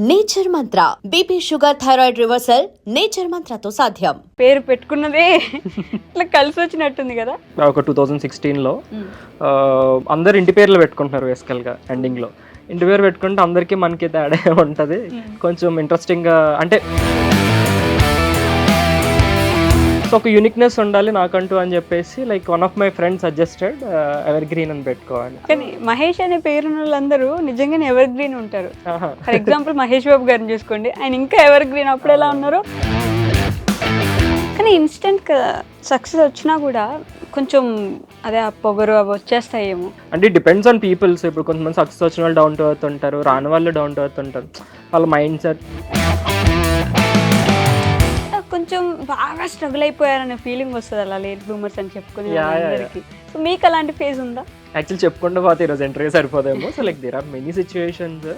Nature Mantra BP sugar thyroid reversal Nature మంత్రతో సాధ్యం. పేరు పెట్టుకున్నదే ఇట్లా కలిసి వచ్చినట్టుంది కదా. ఒక 2016లో అందరు ఇంటి పేర్లు పెట్టుకుంటున్నారు బేసికల్గా. ఎండింగ్లో ఇంటి పేరు పెట్టుకుంటే అందరికీ మనకి తేడా ఉంటుంది. కొంచెం ఇంట్రెస్టింగ్గా అంటే సో ఒక యూనిక్నెస్ ఉండాలి నాకంటూ అని చెప్పేసి like one of my friends suggested ever green అని పెట్టుకోవాలి. కానీ మహేష్ అనే పేరున్న వాళ్ళందరూ నిజంగానే ఎవర్ గ్రీన్ ఉంటారు. ఫర్ ఎగ్జాంపుల్ మహేష్ బాబు గారిని చూసుకోండి, ఆయన ఇంకా ఎవర్ గ్రీన్ అప్పుడు ఎలా ఉన్నారు. కానీ ఇన్స్టెంట్ సక్సెస్ వచ్చినా కూడా కొంచెం అదే ఆ పొగరు అవి వచ్చేస్తాయేమో. అంటే డిపెండ్స్ ఆన్ పీపుల్స్. ఇప్పుడు కొంతమంది సక్సెస్ వచ్చిన వాళ్ళు డౌన్ టు ఎర్త్ ఉంటారు, రాని వాళ్ళు డౌన్ టు ఎర్త్ ఉంటారు. వాళ్ళ మైండ్ సెట్ కొంచెం బాగా స్ట్రగుల్ అయిపోయారనే ఫీలింగ్ వస్తుంది అలా లేట్ బ్లూమర్స్ అని చెప్పుకునే అందరికి. సో మీకు అలాంటి ఫేజ్ ఉందా? యాక్చువల్లీ చెప్పుకుంటే పోతే ఈరోజు ఇంటర్వ్యూ సరిపోదేమో. So like there are many situations.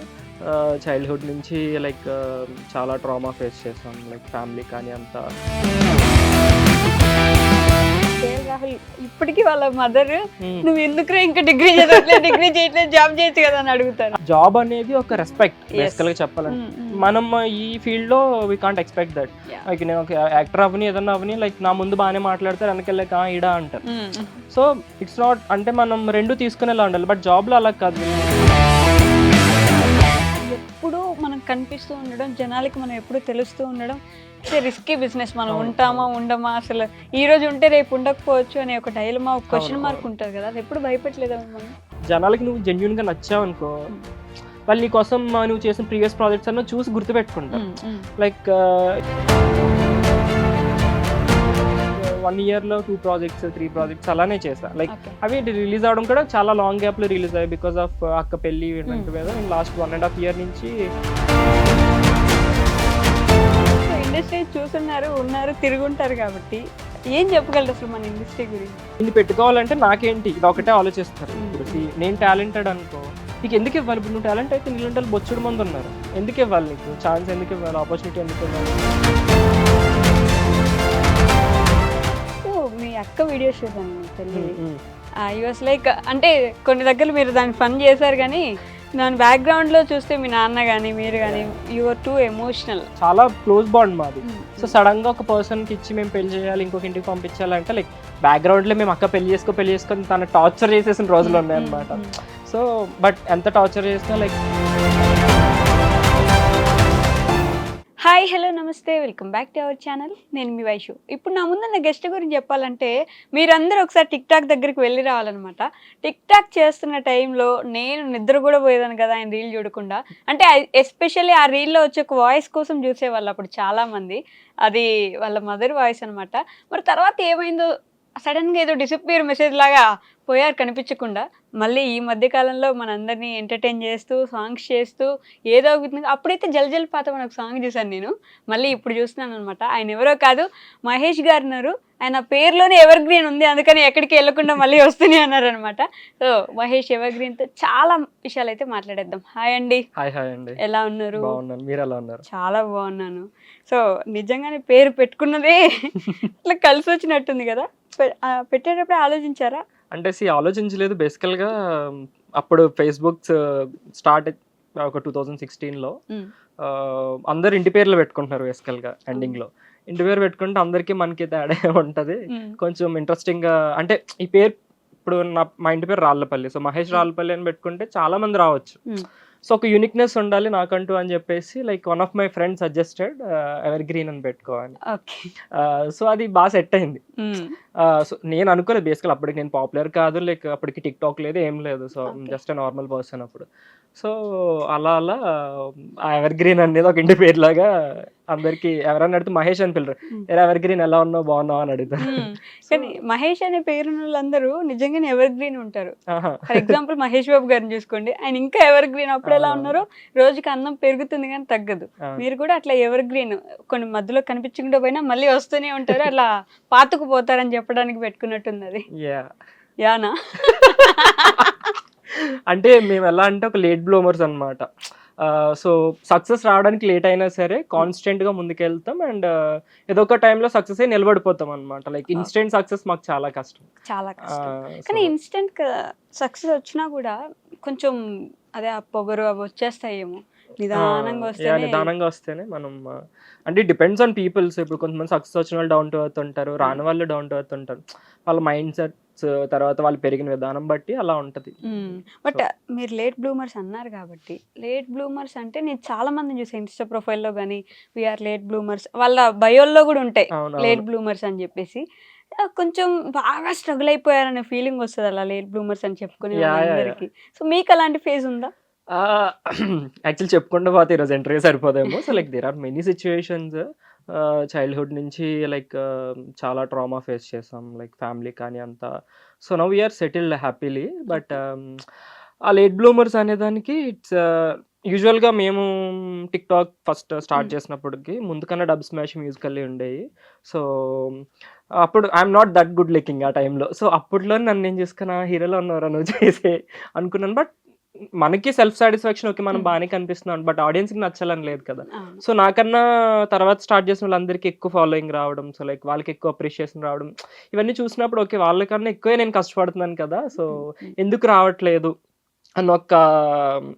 Childhood నుంచి లైక్ చాలా ట్రామా ఫేస్ చేసాం, లైక్ ఫ్యామిలీ కానీ అంతా. రాహుల్ ఇప్పటికీ వాళ్ళ మదర్ నువ్వు ఎందుకు ఇంకా డిగ్రీ చేయట్లేదు జాబ్ చేయొచ్చు కదా అని అడుగుతారు. జాబ్ అనేది ఒక రెస్పెక్ట్ బేసికల్గా చెప్పాలంటే. మనం ఈ ఫీల్డ్ లో we can't expect that. Like నేను ఒక యాక్టర్ అవని ఏదన్నా అవని లైక్ నా ముందు బాగానే మాట్లాడతారు, వెనకెళ్ళక ఈడా అంటారు. సో ఇట్స్ నాట్ అంటే మనం రెండు తీసుకునేలా ఉండాలి. బట్ జాబ్ లో అలా కాదు. ఎప్పుడు మనం కనిపిస్తూ ఉండడం, జనాలకి మనం ఎప్పుడు తెలుస్తూ ఉండడం రిస్కీ బిజినెస్. మనం ఉంటామా ఉండమా, అసలు ఈ రోజు ఉంటే రేపు ఉండకపోవచ్చు అనే ఒక డైలమా, ఒక క్వశ్చన్ మార్క్ ఉంటుంది కదా. అది ఎప్పుడు భయపెట్టలేదా మనం? జనాలకి నువ్వు జెన్యున్ గా నచ్చావు అనుకో, వాళ్ళు నీ కోసం నువ్వు చేసిన ప్రీవియస్ ప్రాజెక్ట్స్ అన్న చూసి గుర్తుపెట్టుకుంటారు. లైక్ 1 yearలో 2 projects 3 projects అలానే చేసా. లైక్ అవి రిలీజ్ అవడం కూడా చాలా లాంగ్ గ్యాప్ లో రిలీజ్ అయ్యాయి బికాస్ ఆఫ్ అక్క పెళ్లి ఈవెంట్ మీద. లాస్ట్ 1.5 year నుంచి ఇండస్ట్రీ చూస్తున్నారు, ఉన్నారు, తిరుగుంటారు కాబట్టి ఏం చెప్పగలరు అసలు మన ఇండస్ట్రీ గురించి? ఇది పెట్టుకోవాలంటే నాకేంటి ఇది ఒకటే ఆలోచిస్తారు. ఇప్పుడు నేను టాలెంటెడ్ అనుకో, నీకు ఎందుకు ఇవ్వాలి? ఇప్పుడు నువ్వు టాలెంట్ అయితే నీళ్ళంటే బొచ్చుడు మంది ఉన్నారు, ఎందుకు ఇవ్వాలి? నీకు ఛాన్స్ ఎందుకు ఇవ్వాలి? ఆపర్చునిటీ ఎందుకు ఇవ్వాలి? మీ అక్క వీడియో చూసాను పెళ్ళి. ఐ వాస్ లైక్ అంటే కొన్ని దగ్గర మీరు దాన్ని ఫన్ చేశారు, కానీ దాని బ్యాక్గ్రౌండ్ లో చూస్తే మీ నాన్న కానీ మీరు కానీ యు ఆర్ టూ ఎమోషనల్. చాలా క్లోజ్ బాండ్ మాది. సో సడన్ గా ఒక పర్సన్ కి ఇచ్చి మేము పెళ్లి చేయాలి, ఇంకొక ఇంటికి పంపించాలంటే లైక్ బ్యాక్గ్రౌండ్ లో మేము అక్క పెళ్లి చేసుకొని తన టార్చర్ చేసేసిన రోజులు ఉన్నాయి అనమాట. సో బట్ ఎంత టార్చర్ చేసినా లైక్. హాయ్, హలో, నమస్తే, welcome back to our channel. నేను మీ వైషు. ఇప్పుడు నా ముందున్న గెస్ట్ గురించి చెప్పాలంటే మీరందరూ ఒకసారి టిక్ టాక్ దగ్గరికి వెళ్ళి రావాలన్నమాట. టిక్ టాక్ చేస్తున్న టైంలో నేను నిద్ర కూడా పోయేదాను కదా ఆయన రీల్ చూడకుండా. అంటే ఎస్పెషల్లీ ఆ రీల్లో వచ్చే ఒక వాయిస్ కోసం చూసేవాళ్ళు అప్పుడు చాలామంది. అది వాళ్ళ మదర్ వాయిస్ అనమాట. మరి తర్వాత ఏమైందో సడన్గా ఏదో డిసప్పియర్ మెసేజ్ లాగా పోయారు కనిపించకుండా. మళ్ళీ ఈ మధ్యకాలంలో మనందరినీ ఎంటర్టైన్ చేస్తూ సాంగ్స్ చేస్తూ ఏదో విధంగా, అప్పుడైతే జల్ పాత మనకు సాంగ్ చూసాను నేను, మళ్ళీ ఇప్పుడు చూస్తున్నాను అనమాట. ఆయన ఎవరో కాదు, మహేష్ గారు ఉన్నారు. ఆయన పేరులోనే ఎవర్ గ్రీన్ ఉంది, అందుకని ఎక్కడికి వెళ్ళకుండా మళ్ళీ వస్తూనే అన్నారు అనమాట. సో మహేష్ ఎవర్ గ్రీన్తో చాలా విషయాలు అయితే మాట్లాడేద్దాం. హాయ్ అండి. హాయ్ అండి, ఎలా ఉన్నారు? మీరు ఎలా ఉన్నారు? చాలా బాగున్నాను. సో నిజంగానే పేరు పెట్టుకున్నదే ఇట్లా కలిసి వచ్చినట్టుంది కదా. పెట్టేటప్పుడే ఆలోచించారా? అంటే ఆలోచించలేదు బేసికల్గా. అప్పుడు ఫేస్బుక్ స్టార్ట్ ఒక 2016లో అందరు ఇంటి పేర్లు పెట్టుకుంటున్నారు బేసికల్గా. ఎండింగ్లో ఇంటి పేరు పెట్టుకుంటే అందరికీ మనకి తేడా ఉంటుంది. కొంచెం ఇంట్రెస్టింగ్గా అంటే ఈ పేరు ఇప్పుడు మా ఇంటి పేరు రాళ్ళపల్లి. సో మహేష్ రాళ్ళపల్లి అని పెట్టుకుంటే చాలా మంది రావచ్చు. సో ఒక యూనిక్నెస్ ఉండాలి నాకంటూ అని చెప్పేసి like one of my friends suggested ever green అని పెట్టుకోవాలి. సో అది బాగా సెట్ అయింది. సో నేను అనుకోలేదు బేసికల్. అప్పటికి నేను పాపులర్ కాదు, లైక్ అప్పటికి టిక్ టాక్ లేదు, ఏం లేదు. సో జస్ట్ నార్మల్ పర్సన్ అప్పుడు. సో అలా ఆ ఎవర్ గ్రీన్ అనేది ఒక ఇంటి పేరు లాగా అందరికి ఎవరన్నా అడిగితే మహేష్ అని పిల్లరు, ఎవర్ గ్రీన్ ఎలా ఉన్నావు బాగున్నావు అని అడుగుతారు. కానీ మహేష్ అనే పేరున్న వాళ్ళందరూ నిజంగానే ఎవర్ గ్రీన్ ఉంటారు. ఫర్ ఎగ్జాంపుల్ మహేష్ బాబు గారిని చూసుకోండి, ఆయన ఇంకా ఎవర్ గ్రీన్. అప్పుడు ఎలా ఉన్నారు, రోజుకి అన్నం పెరుగుతుంది కానీ తగ్గదు. మీరు కూడా అట్లా ఎవర్ గ్రీన్, కొన్ని మధ్యలో కనిపించకుండా పోయినా మళ్ళీ వస్తూనే ఉంటారు, అట్లా పాతుకుపోతారని చెప్పడానికి పెట్టుకున్నట్టుంది అది. యానా అంటే మేము ఎలా అంటే ఒక లేట్ బ్లూమర్స్ అనమాట. సో సక్సెస్ రావడానికి లేట్ అయినా సరే కాన్స్టెంట్ గా ముందుకెళ్తాం అండ్ ఏదో ఒక టైంలో సక్సెస్ అయి నిలబడిపోతాం అనమాట. లైక్ ఇన్స్టెంట్ సక్సెస్ మాకు చాలా కష్టం. కానీ ఇన్స్టెంట్ సక్సెస్ వచ్చినా కూడా కొంచెం అదే ఆ పొగరు అవి వచ్చేస్తాయేమో. నిదానంగా యా వస్తేనే నిదానంగా వస్తేనే మనం అంటే డిపెండ్స్ ఆన్ పీపుల్స్. ఇప్పుడు కొంతమంది సక్సెస్ వచ్చిన వాళ్ళు డౌన్ టు ఎర్త్ ఉంటారు, రాని వాళ్ళు డౌన్ టు ఎర్త్ ఉంటారు. వాళ్ళ మైండ్ సెట్స్ తర్వాత వాళ్ళు పెరిగిన విధానం బట్టి అలా ఉంటది. బట్ మీరు లేట్ బ్లూమర్స్ అన్నారు కాబట్టి, లేట్ బ్లూమర్స్ అంటే నేను చాలా మందిని చూసాను ఇన్స్టా ప్రొఫైల్లో కానీ వీఆర్ లేట్ బ్లూమర్స్ వాళ్ళ బయోల్లో కూడా ఉంటాయి అవునవును. లేట్ బ్లూమర్స్ అని చెప్పేసి. కొంచెం బాగా స్ట్రగుల్ అయిపోయారనే ఫీలింగ్ వస్తుంది అలా లేట్ బ్లూమర్స్ అని చెప్పుకునే యా యా యా వాళ్ళందరికీ. సో మీకు అలాంటి ఫేజ్ ఉందా? యాక్చువల్లీ చెప్పుకుంటూ పోతే ఈరోజు ఇంటర్వ్యూ సరిపోదేమో. So like there are many situations. Childhood నుంచి లైక్ చాలా ట్రామా ఫేస్ చేసాం. లైక్ ఫ్యామిలీ కానీ అంతా. So now we're settled happily. But ఆ లేట్ బ్లూమర్స్ అనేదానికి ఇట్స్ యూజువల్‌గా మేము టిక్‌టాక్ ఫస్ట్ స్టార్ట్ చేసినప్పటికి ముందు కన్నా డబ్ స్మాష్ మ్యూజికల్లీ ఉండేవి. సో అప్పుడు I'm not that good looking ఆ టైంలో. సో అప్పట్లో నన్ను నేను చూసుకున్న హీరోలో ఉన్నావురా నువ్వు చేసే అనుకున్నాను. బట్ మనకి సెల్ఫ్ సాటిస్ఫాక్షన్ ఓకే మనం బాగానే కనిపిస్తున్నాం. బట్ ఆడియన్స్‌కి నచ్చాలని లేదు కదా! అవును. సో నాకన్నా తర్వాత స్టార్ట్ చేసిన వాళ్ళందరికీ ఎక్కువ ఫాలోయింగ్ రావడం. సో లైక్ వాళ్ళకి ఎక్కువ అప్రిషియేషన్ రావడం. ఇవన్నీ చూసినప్పుడు ఓకే వాళ్ళకన్నా ఎక్కువే నేను కష్టపడుతున్నాను కదా! సో ఎందుకు రావట్లేదు అన్న ఒక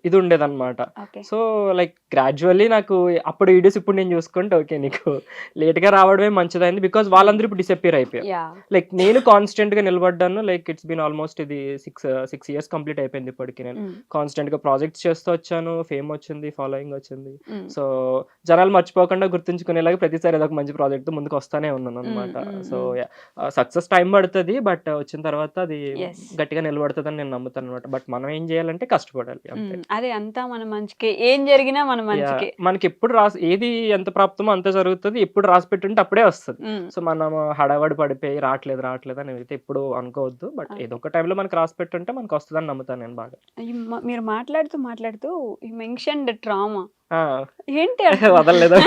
ఇది ఉండేదన్నమాట. ఓకే. సో లైక్ గ్రాడ్యువల్లీ నాకు అప్పుడు వీడియోస్ ఇప్పుడు నేను చూసుకుంటే ఓకే నీకు లేట్‌గా రావడమే మంచిదైంది. బికాజ్ వాళ్ళందరూ ఇప్పుడు డిసపియర్ అయిపోయారు. యాహ్! లైక్ నేను కాన్స్టెంట్‌గా నిలబడ్డాను. లైక్ ఇట్స్ బీన్ ఆల్మోస్ట్ ఇది 6 ఇయర్స్ కంప్లీట్ అయిపోయింది ఇప్పటికి నేను. కాన్స్టెంట్‌గా ప్రాజెక్ట్స్ చేస్తూ వచ్చాను. ఫేమ్ వచ్చింది, ఫాలోయింగ్ వచ్చింది. సో జనాలు మర్చిపోకుండా గుర్తుంచుకునేలాగా ప్రతిసారి ఏదో ఒక మంచి ప్రాజెక్ట్‌తో ముందుకు వస్తానే ఉన్నానన్నమాట. సో సక్సెస్ టైం పడతది. బట్ వచ్చిన తర్వాత అది యెస్. గట్టిగా నిలబడతదని నేను నమ్ముతానన్నమాట. బట్ మనం ఏం చేయాలంటే కష్టపడాలి అంతే. అదే అంతా మన మంచికే. ఏం జరిగినా మన యాహ్! మంచికే. మనకెప్పుడు ఏది ఎంత ప్రాప్తమో అంతే జరుగుతది. ఎప్పుడు రాసి పెట్టుంటే అప్పుడే వస్తది. సో మనం హడావిడి పడిపోయి రావట్లేదు అని అయితే ఎప్పుడు అనుకోవద్దు. బట్ ఏదో ఒక టైంలో మనకు రాసి పెట్టుంటే మనకు వస్తదని నమ్ముతాను నేను బాగా. మీరు మాట్లాడుతూ యూ మెన్షన్డ్ ట్రామా. ఆ! ఏంటి అసలు? వదలలేదా?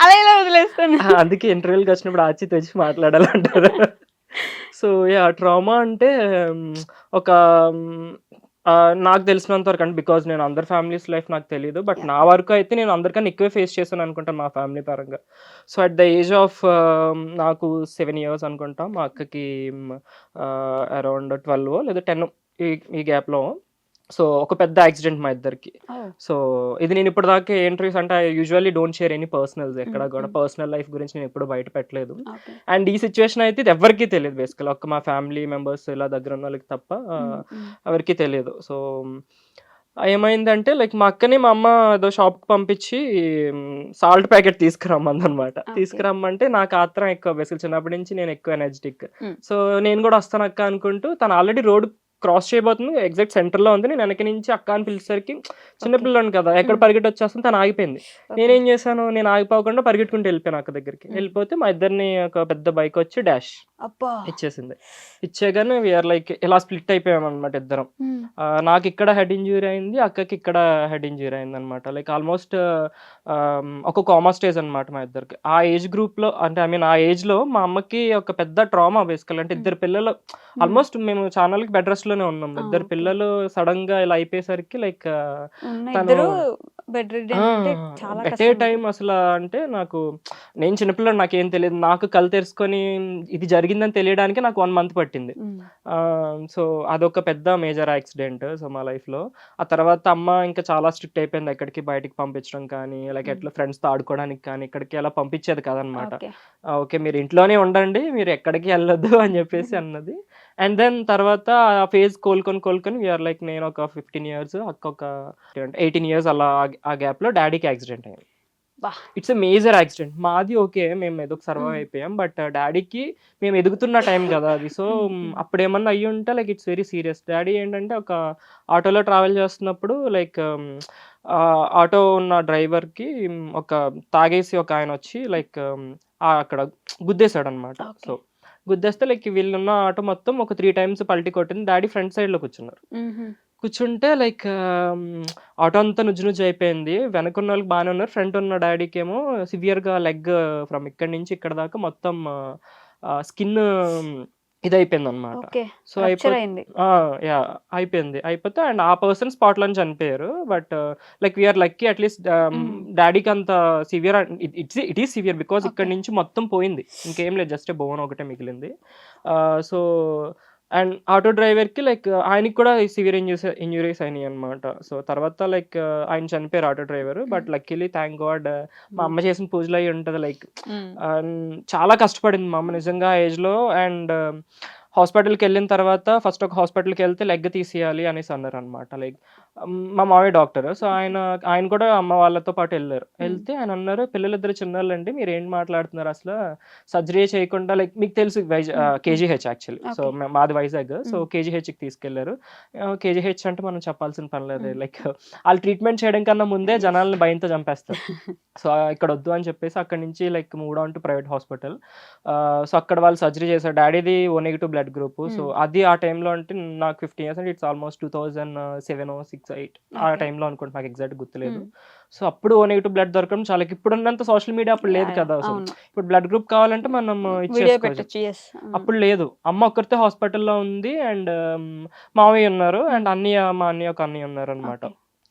అలా ఎలా వదిలేస్తాను? అందుకే ఇంటర్వ్యూ‌లకి వచ్చినప్పుడు ఆచి తెచ్చి మాట్లాడాలంటారు. So yeah! ట్రామా అంటే ఒక నాకు తెలిసినంత వరకు అంటే బికాజ్ నేను అందరి ఫ్యామిలీస్ లైఫ్ నాకు తెలీదు. బట్ నా వరకు అయితే నేను అందరికన్నా ఎక్కువే ఫేస్ చేశాను అనుకుంటాను మా ఫ్యామిలీ పరంగా. So at the age of నాకు 7 ఇయర్స్ అనుకుంటా. మా అక్కకి అరౌండ్ 12 లేదా 10 ఈ ఈ గ్యాప్‌లో. సో ఒక పెద్ద యాక్సిడెంట్ మా ఇద్దరికి. సో ఇది నేను ఇప్పటిదాకా ఇంటర్వ్యూస్ అంటే I usually don't share any personals ఎక్కడ కూడా పర్సనల్ లైఫ్ గురించి నేను ఎప్పుడు బయట పెట్టలేదు. ఓకే. అండ్ ఈ సిచ్యువేషన్ అయితే ఇది ఎవ్వరికీ తెలియదు బేసికల్. ఒక్క మా ఫ్యామిలీ మెంబర్స్ ఇలా దగ్గర ఉన్న వాళ్ళకి తప్ప ఎవరికీ తెలియదు. సో ఏమైందంటే లైక్ మా అక్కని మా అమ్మ ఏదో షాప్‌కి పంపించి సాల్ట్ ప్యాకెట్ తీసుకురమ్మందనమాట. ఓకే. తీసుకురమ్మంటే నాకు ఆత్రం ఎక్కువ బేసికల్ చిన్నప్పటి నుంచి నేను ఎక్కువ ఎనర్జిటిక్. హ్మ్. సో నేను కూడా వస్తాను అక్క అనుకుంటూ తను ఆల్రెడీ రోడ్ క్రాస్ చేయబోతుంది. ఎగ్జాక్ట్ సెంటర్‌లో ఉంది. నేను వెనక నుంచి అక్క అని పిలిచేసరికి చిన్న ఓకే. పిల్లోడిని కదా! ఎక్కడ పరిగెట్టి వచ్చేస్తుంది తను ఆగిపోయింది. ఓకే. నేనేం చేశాను నేను ఆగిపోకుండా పరిగెట్టుకుంటూ వెళ్ళిపోయాను అక్క దగ్గరికి. వెళ్ళిపోతే మా ఇద్దరిని ఒక పెద్ద బైక్ వచ్చి డాష్ అబ్బా! ఇచ్చేసింది. ఇచ్చేయగానే వీఆర్ లైక్ ఇలా స్ప్లిట్ అయిపోయామన్నమాట ఇద్దరం. నాకు ఇక్కడ హెడ్ ఇంజ్యూరీ అయింది. అక్కకి ఇక్కడ హెడ్ ఇంజ్యూరీ అయిందన్నమాట. లైక్ ఆల్మోస్ట్ ఒక కామా స్టేజ్ అన్నమాట మా ఇద్దరికి. ఆ ఏజ్ గ్రూప్‌లో అంటే ఐ మీన్ ఆ ఏజ్‌లో మా అమ్మకి ఒక పెద్ద ట్రామా బేసికల్ అంటే ఇద్దరు పిల్లలు ఆల్మోస్ట్ మేము చానాళ్ళకి బెడ్ రెస్ట్‌లోనే ఉన్నాం. ఇద్దరు ఓకే. పిల్లలు సడెన్‌గా ఇలా అయిపోయేసరికి లైక్ ఉన్న తను ఇద్దరు బెడ్ రిడెన్ అంటే చాలా ఎట్ ఏ కష్టం. టైం అసలు అంటే నాకు నేను చిన్నపిల్లాడిని నాకేం తెలీదు. నాకు కళ్ళు తెరుచుకొని ఇది జరిగిందని తెలియడానికి నాకు 1 మంత్ పట్టింది. సో అదొక పెద్ద మేజర్ యాక్సిడెంట్ సో మా లైఫ్‌లో. ఆ తర్వాత అమ్మ ఇంకా చాలా స్ట్రిక్ట్ అయిపోయింది. ఎక్కడికి బయటికి పంపించడం కానీ, లైక్ ఎట్లా ఫ్రెండ్స్‌తో ఆడుకోవడానికి కానీ, ఇక్కడికి అలా పంపించేది కాదనమాట. ఓకే. ఓకే మీరు ఇంట్లోనే ఉండండి. మీరు ఎక్కడికి వెళ్ళొద్దు అని చెప్పేసి అన్నది. అండ్ దెన్ తర్వాత ఆ ఫేజ్ కోలుకొని వీఆర్ లైక్ నేను ఒక 15 ఇయర్స్ అక్క ఒక 18 ఇయర్స్ అలా ఆ గ్యాప్‌లో డాడీకి యాక్సిడెంట్ అయింది. బా! It's a major accident. మాది ఓకే. మేము ఏదో సర్వైవ్ అయిపోయాం. బట్ డాడీకి మేము ఎదుగుతున్న టైం కదా అది. సో అప్పుడేమన్నా అయ్యుంటే like it's very serious. Daddy ఏంటంటే ఒక ఆటోలో ట్రావెల్ చేస్తున్నప్పుడు లైక్ ఆటో ఉన్న డ్రైవర్‌కి ఒక తాగేసి ఒక ఆయనొచ్చి లైక్ అక్కడ గుద్దేసాడనమాట. ఓకే. సో గుద్దేస్తే లైక్ వీళ్ళున్న ఆటో మొత్తం ఒక 3 టైమ్స్ పల్టీ కొట్టింది. డాడీ ఫ్రంట్ సైడ్‌లో కూర్చున్నారు. కూర్చుంటే లైక్ ఆటో అంతా నుజ్జు అయిపోయింది. వెనకున్నోళ్ళకి బానే ఉన్నారు. ఫ్రంట్ ఉన్న డాడీకేమో సివియర్‌గా లెగ్ ఫ్రమ్ ఇక్కడి నుంచి ఇక్కడ దాకా మొత్తం స్కిన్ ఇదయిపోయిందనమాట. ఓకే. సో రప్చర్ అయింది. యాహ్! అయిపోయింది. అయిపోతే అండ్ ఆ పర్సన్ స్పాట్‌లోనే చనిపోయారు. But like we're lucky at least డాడీకి అంత severe it is severe because okay. ఇక్కడి నుంచి మొత్తం పోయింది. ఇంకేం లేదు జస్ట్ బోన్ ఒకటే మిగిలింది. సో అండ్ ఆటో డ్రైవర్కి లైక్ ఆయనకి కూడా సివియర్ ఇంజురీస్ అయినాయి అనమాట. సో తర్వాత లైక్ ఆయన చనిపోయారు auto driver. But luckily thank God మా అమ్మ చేసిన పూజలు అయి ఉంటుంది లైక్ చాలా కష్టపడింది మా అమ్మ నిజంగా ఆ ఏజ్లో. అండ్ హాస్పిటల్కి వెళ్ళిన తర్వాత ఫస్ట్ ఒక హాస్పిటల్కి వెళ్తే లెగ్ తీసేయాలి అనేసి అన్నారు అనమాట. లైక్ మా మామయ్య డాక్టర్. సో ఆయన కూడా అమ్మ వాళ్ళతో పాటు వెళ్ళారు. వెళ్తే ఆయన అన్నారు, పిల్లలిద్దరు చిన్నోళ్ళండి, మీరు ఏం మాట్లాడుతున్నారు అసలు, సర్జరీ చేయకుండా లైక్ మీకు తెలుసు కేజీహెచ్ యాక్చువల్లీ. సో మాది వైజాగ్. సో కేజీహెచ్కి తీసుకెళ్లారు. కేజీహెచ్ అంటే మనం చెప్పాల్సిన పని లేదు. లైక్ వాళ్ళు ట్రీట్మెంట్ చేయడం కన్నా ముందే జనాలను భయంతో చంపేస్తారు. సో ఇక్కడ వద్దు అని చెప్పేసి అక్కడ నుంచి like move on to private hospital. So అక్కడ వాళ్ళు సర్జరీ చేశారు. డాడీది O negative blood group. So అది ఆ టైంలో అంటే నాకు 15 years అంటే ఇట్స్ ఆల్మోస్ట్ 2007 6 8 ఆ టైంలో అనుకుంటా, నాకు ఎగ్జాక్ట్ గుర్తులేదు. సో అప్పుడు O నెగిటివ్ బ్లడ్ దొరకడం చాలా, ఇప్పుడున్నంత సోషల్ మీడియా అప్పుడు లేదు కదా. సో ఇప్పుడు బ్లడ్ గ్రూప్ కావాలంటే మనం ఇచ్చేసుకోవచ్చు. అప్పుడు లేదు. అమ్మ ఒక్కరితే హాస్పిటల్లో ఉంది అండ్ మామయ్య ఉన్నారు అండ్ మా అన్నయ్య ఒక అన్నయ్య ఉన్నారు అనమాట.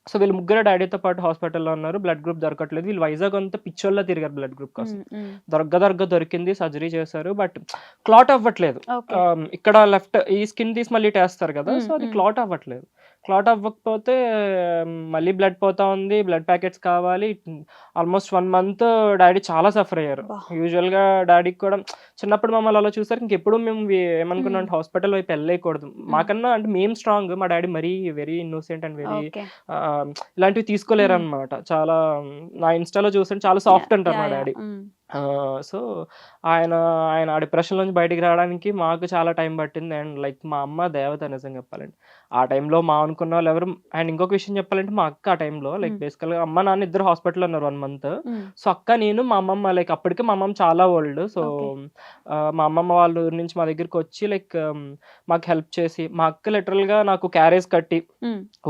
సో వీళ్ళు ముగ్గురు డాడీతో పాటు హాస్పిటల్లో ఉన్నారు. బ్లడ్ గ్రూప్ దొరకట్లేదు. వీళ్ళు వైజాగ్ అంతా పిచ్చోళ్ళ తిరిగారు బ్లడ్ గ్రూప్ కోసం. దొరికింది, సర్జరీ చేశారు. బట్ క్లాట్ అవ్వట్లేదు. ఇక్కడ లెఫ్ట్ ఈ స్కిన్ తీసి మళ్ళీ టేస్తారు కదా. సో అది క్లాట్ అవ్వట్లేదు. క్లాట్ అవ్వకపోతే మళ్ళీ బ్లడ్ పోతా ఉంది, బ్లడ్ ప్యాకెట్స్ కావాలి. ఆల్మోస్ట్ 1 month డాడీ చాలా సఫర్ అయ్యారు. యూజువల్గా డాడీకి కూడా చిన్నప్పుడు మమ్మల్ని అలా చూసారు. ఇంకెప్పుడు మేము ఏమనుకున్నాం అంటే హాస్పిటల్ వైపు వెళ్ళకూడదు. మాకన్నా అంటే మేము స్ట్రాంగ్, మా డాడీ మరీ వెరీ ఇన్నోసెంట్ అండ్ వెరీ ఇలాంటివి తీసుకోలేరు అనమాట. చాలా నా ఇన్స్టాలో చూస్తుంటే చాలా సాఫ్ట్ అంటారు మా డాడీ. సో ఆయన ఆ డిప్రెషన్ నుంచి బయటికి రావడానికి మాకు చాలా టైం పట్టింది. అండ్ లైక్ మా అమ్మ దేవత నిజంగా చెప్పాలంటే ఆ టైంలో. మా అనుకున్న వాళ్ళు ఎవరు. అండ్ ఇంకొక విషయం చెప్పాలంటే మా అక్క ఆ టైంలో లైక్ బేసికల్గా అమ్మ నాన్న ఇద్దరు హాస్పిటల్లో ఉన్నారు 1 month. సో అక్క నేను మా అమ్మమ్మ లైక్ అప్పటికే మా అమ్మమ్మ చాలా ఓల్డ్. సో మా అమ్మమ్మ వాళ్ళ ఊరి నుంచి మా దగ్గరికి వచ్చి లైక్ మాకు హెల్ప్ చేసి, మా అక్క లిటరల్గా నాకు క్యారేజ్ కట్టి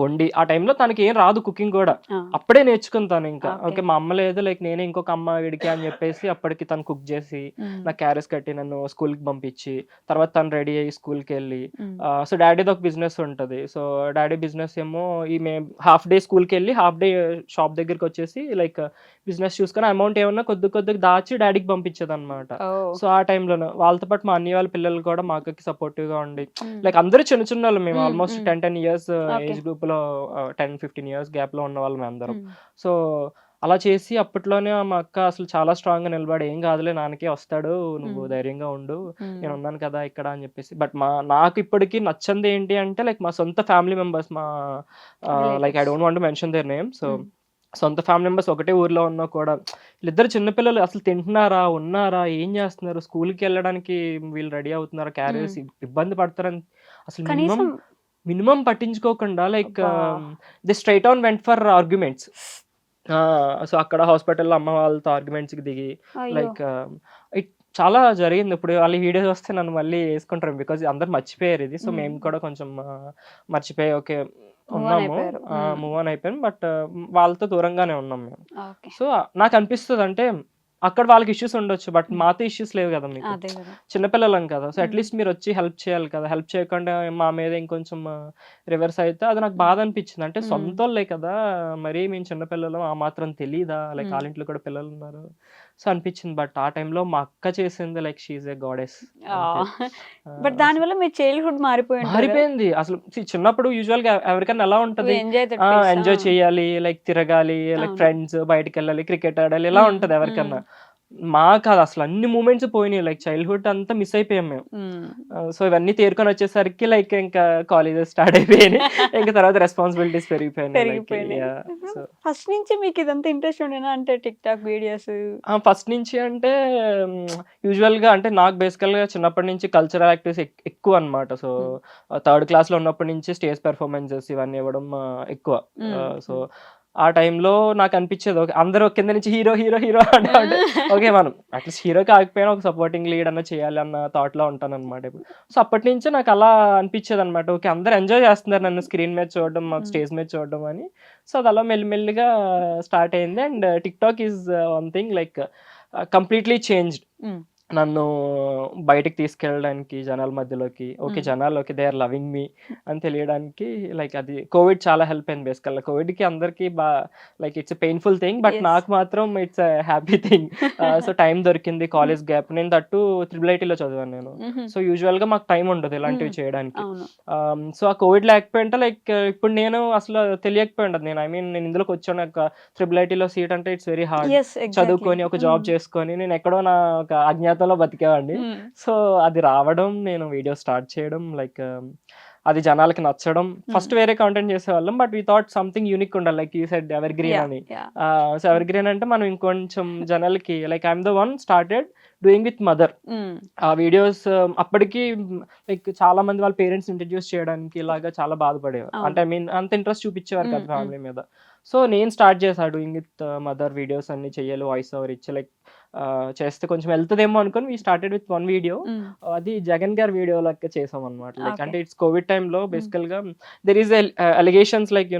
వండి, ఆ టైంలో తనకి ఏం రాదు కుకింగ్ కూడా, అప్పుడే నేర్చుకుంటాను ఇంకా. ఓకే మా అమ్మ లేదు లైక్ నేనే ఇంకొక అమ్మ వీడికి అని చెప్పేసి అప్పటికి తను కుక్ చేసి నాకు క్యారేజ్ కట్టి నన్ను స్కూల్కి పంపించి, తర్వాత తను రెడీ అయ్యి స్కూల్కి వెళ్ళి. సో డాడీది ఒక బిజినెస్ ఉంటుంది. సో డాడీ బిజినెస్ ఏమో ఈమె హాఫ్ డే స్కూల్కి వెళ్ళి హాఫ్ డే షాప్ దగ్గరికి వచ్చేసి లైక్ బిజినెస్ చూసుకొని అమౌంట్ ఏమన్నా కొద్దిగా దాచి డాడీకి పంపించేది అనమాట. సో ఆ టైంలో వాళ్ళతో పాటు మా అన్నయ్య వాళ్ళ పిల్లలు కూడా మా అక్కకి సపోర్టివ్ గా ఉండి లైక్ అందరూ చిన్న వాళ్ళు. మేము ఆల్మోస్ట్ 10 years ఏజ్ గ్రూప్ లో 10-15 years గ్యాప్ లో ఉన్న వాళ్ళు మేము అందరం. సో అలా చేసి అప్పట్లోనే మా అక్క అసలు చాలా స్ట్రాంగ్ గా నిలబడి, ఏం కాదులే నాన్నకే వస్తాడు, నువ్వు ధైర్యంగా ఉండు, నేను ఉన్నాను కదా ఇక్కడ అని చెప్పేసి. బట్ నాకు ఇప్పటికీ నచ్చంది ఏంటి అంటే లైక్ మా సొంత ఫ్యామిలీ మెంబర్స్, మా like I don't want to mention their name. So సొంత ఫ్యామిలీ మెంబర్స్ ఒకటే ఊర్లో ఉన్నా కూడా వీళ్ళిద్దరు చిన్నపిల్లలు అసలు తింటున్నారా, ఉన్నారా, ఏం చేస్తున్నారు, స్కూల్కి వెళ్ళడానికి వీళ్ళు రెడీ అవుతున్నారా, క్యారియర్స్ ఇబ్బంది పడతారని అసలు మినిమం పట్టించుకోకుండా like the straight on went for arguments. So అక్కడ హాస్పిటల్లో అమ్మ వాళ్ళతో ఆర్గ్యుమెంట్స్కి దిగి లైక్ ఇట్ చాలా జరిగింది. ఇప్పుడు వాళ్ళ వీడియోస్ వస్తే నన్ను మళ్ళీ వేసుకుంటారు బికాజ్ అందరు మర్చిపోయారు ఇది. సో మేము కూడా కొంచెం మర్చిపోయి ఓకే ఉన్నాము, మూవ్ ఆన్ అయిపోయాం. బట్ వాళ్ళతో దూరంగానే ఉన్నాం మేము. సో నాకు అనిపిస్తుంది అంటే అక్కడ వాళ్ళకి ఇష్యూస్ ఉండొచ్చు, బట్ మాతో ఇష్యూస్ లేవు కదా, మీకు చిన్నపిల్లలం కదా. సో అట్లీస్ట్ మీరు వచ్చి హెల్ప్ చేయాలి కదా. హెల్ప్ చేయకుండా మా మీద ఇంకొంచెం రివర్స్ అయితే అది నాకు బాధ అనిపించింది. అంటే సొంత వాళ్ళే కదా, మరీ మేము చిన్నపిల్లలం, ఆ మాత్రం తెలీదా, లైక్ వాళ్ళ ఇంట్లో కూడా పిల్లలు ఉన్నారు. సో అనిపించింది. బట్ ఆ టైంలో మా అక్క చేసింది like she's a goddess. But దానివల్ల మీ చైల్డ్హుడ్ మారిపోయింది అసలు. చిన్నప్పుడు యూజువల్ గా ఎవరికైనా ఎలా ఉంటది, ఎంజాయ్ చేయాలి, లైక్ తిరగాలి, లైక్ ఫ్రెండ్స్, బయటకు వెళ్ళాలి, క్రికెట్ ఆడాలి, ఇలా ఉంటది ఎవరికన్నా. మాకు అది అసలు అన్ని మూమెంట్స్ పోయినాయి. లైక్ చైల్డ్హుడ్ అంతా మిస్ అయిపోయాం మేము. సో ఇవన్నీ తేరుకొని వచ్చేసరికి లైక్ ఇంకా కాలేజెస్ స్టార్ట్ అయిపోయాయి, ఇంకా తర్వాత రెస్పాన్సిబిలిటీస్ పెరిగిపోయినాయి. ఫస్ట్ నుంచి మీకు ఇదంతా ఇంట్రెస్ట్ ఉండేనా, అంటే టిక్ టాక్ వీడియోస్? ఫస్ట్ నుంచి అంటే యూజువల్ గా అంటే నాకు బేసికల్ గా చిన్నప్పటి నుంచి కల్చరల్ యాక్టివిటీస్ ఎక్కువ అనమాట. సో 3rd class లో ఉన్నప్పటి నుంచి స్టేజ్ పెర్ఫార్మెన్సెస్ ఇవన్నీ ఇవ్వడం ఎక్కువ. సో ఆ టైంలో నాకు అనిపించేది ఓకే అందరూ కింద నుంచి హీరో హీరో హీరో అంటే ఓకే మనం అట్లీస్ట్ హీరో కాకపోయినా ఒక సపోర్టింగ్ లీడ్ అన్న చేయాలి అన్న థాట్ లో ఉంటాను అనమాట ఇప్పుడు. సో అప్పటి నుంచి నాకు అలా అనిపించేది అనమాట, ఓకే అందరు ఎంజాయ్ చేస్తున్నారు నన్ను స్క్రీన్ మీద చూడడం, మాకు స్టేజ్ మీద చూడడం అని. సో అది అలా మెల్లిమెల్లిగా స్టార్ట్ అయింది. And TikTok is one thing like completely changed. నన్ను బయటికి తీసుకెళ్ళడానికి జనాల మధ్యలోకి, ఓకే హ్మ్. జనాలు okay they are loving me అని తెలియడానికి లైక్ అది కోవిడ్ చాలా హెల్ప్ అయింది బేసికల్‌గా. కోవిడ్‌కి అందరికి like it's a painful thing. But yes. నాకు మాత్రం it's a happy thing. So time దొరికింది కాలేజ్ గ్యాప్. నేను దట్టు త్రిబుల్ ఐటీలో చదివాను నేను. హుహు. సో యూజువల్‌గా మాకు టైం ఉండదు ఇలాంటివి హ్మ్. చేయడానికి. అవును. సో ఆ కోవిడ్ లేకపోయింటే లైక్ ఇప్పుడు నేను అసలు తెలియకపోయిండదు. నేను ఐ మీన్ నేను ఇందులోకి వచ్చాను ఒక త్రిబుల్ ఐటీలో సీట్ అంటే it's very hard. Yes. Exactly. చదువుకొని ఒక జాబ్ చేసుకొని నేను ఎక్కడో నా ఒక అజ్ఞాతంలో బతికేవాడిని. హ్మ్. సో అది రావడం, నేను వీడియో స్టార్ట్ చేయడం లైక్ అది జనాలకి నచ్చడం. హ్మ్. ఫస్ట్ వేరే కంటెంట్ చేసేవాళ్ళం. But we thought something unique ఉండాలి. Like you said evergreen yeah! అని. యాహ్! సో ఎవర్ గ్రీన్ అంటే మనం ఇంకొంచెం జనాలకి like I am the one started doing with mother. Hmm. ఆ వీడియోస్ అప్పటికి లైక్ చాలా మంది వాళ్ళ పేరెంట్స్ ఇంట్రడ్యూస్ చేయడానికి ఇలాగా చాలా బాధపడేవారు. అవును. అంటే ఐ మీన్ అంత ఇంట్రెస్ట్ చూపించేవారు హ్మ్. కాదు హ్మ్. ఫ్యామిలీ మీద. సో నేను స్టార్ట్ చేశా డూయింగ్ విత్ మదర్ వీడియోస్ అన్ని చెయ్యాలి వాయిస్ ఓవర్ ఇచ్చి లైక్ చేస్తే కొంచెం వెళ్తదేమో అనుకోని we started with one video. హ్మ్. అది జగన్ గారి వీడియో లెక్క చేసామన్నమాట. Like okay. అంటే ఇట్స్ కోవిడ్ టైమ్‌లో హ్మ్. బేసికల్‌గా there is allegations like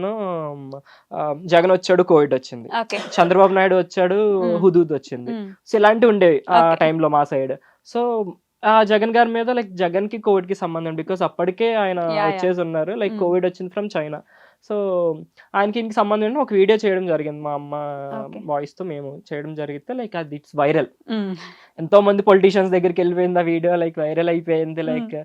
Jagan వచ్చాడు, కోవిడ్ వచ్చింది. ఓకే. చంద్రబాబు నాయుడు వచ్చాడు, హ్మ్. హుదూద్ వచ్చింది. హ్మ్. సో ఇలాంటివి ఉండేవి ఆ ఓకే. టైంలో మా సైడ్. సో జగన్ గారి మీద లైక్ జగన్‌కి, కోవిడ్‌కి సంబంధం బికాజ్ అప్పటికే ఆయన యాహ్! యాహ్! వచ్చేసున్నారు. లైక్ హ్మ్. కోవిడ్ వచ్చింది ఫ్రమ్ చైనా. సో ఆయనకి ఈయనకి సంబంధం ఏంటి ఒక వీడియో చేయడం జరిగింది. మా అమ్మ ఓకే. వాయిస్‌తో మేము చేయడం జరిగితే లైక్ అది ఇట్స్ వైరల్. హ్మ్. ఎంతో మంది పొలిటీషియన్స్ దగ్గరికెళ్ళిపోయింది ఆ వీడియో. లైక్ వైరల్ అయిపోయింది. హ్మ్. లైక్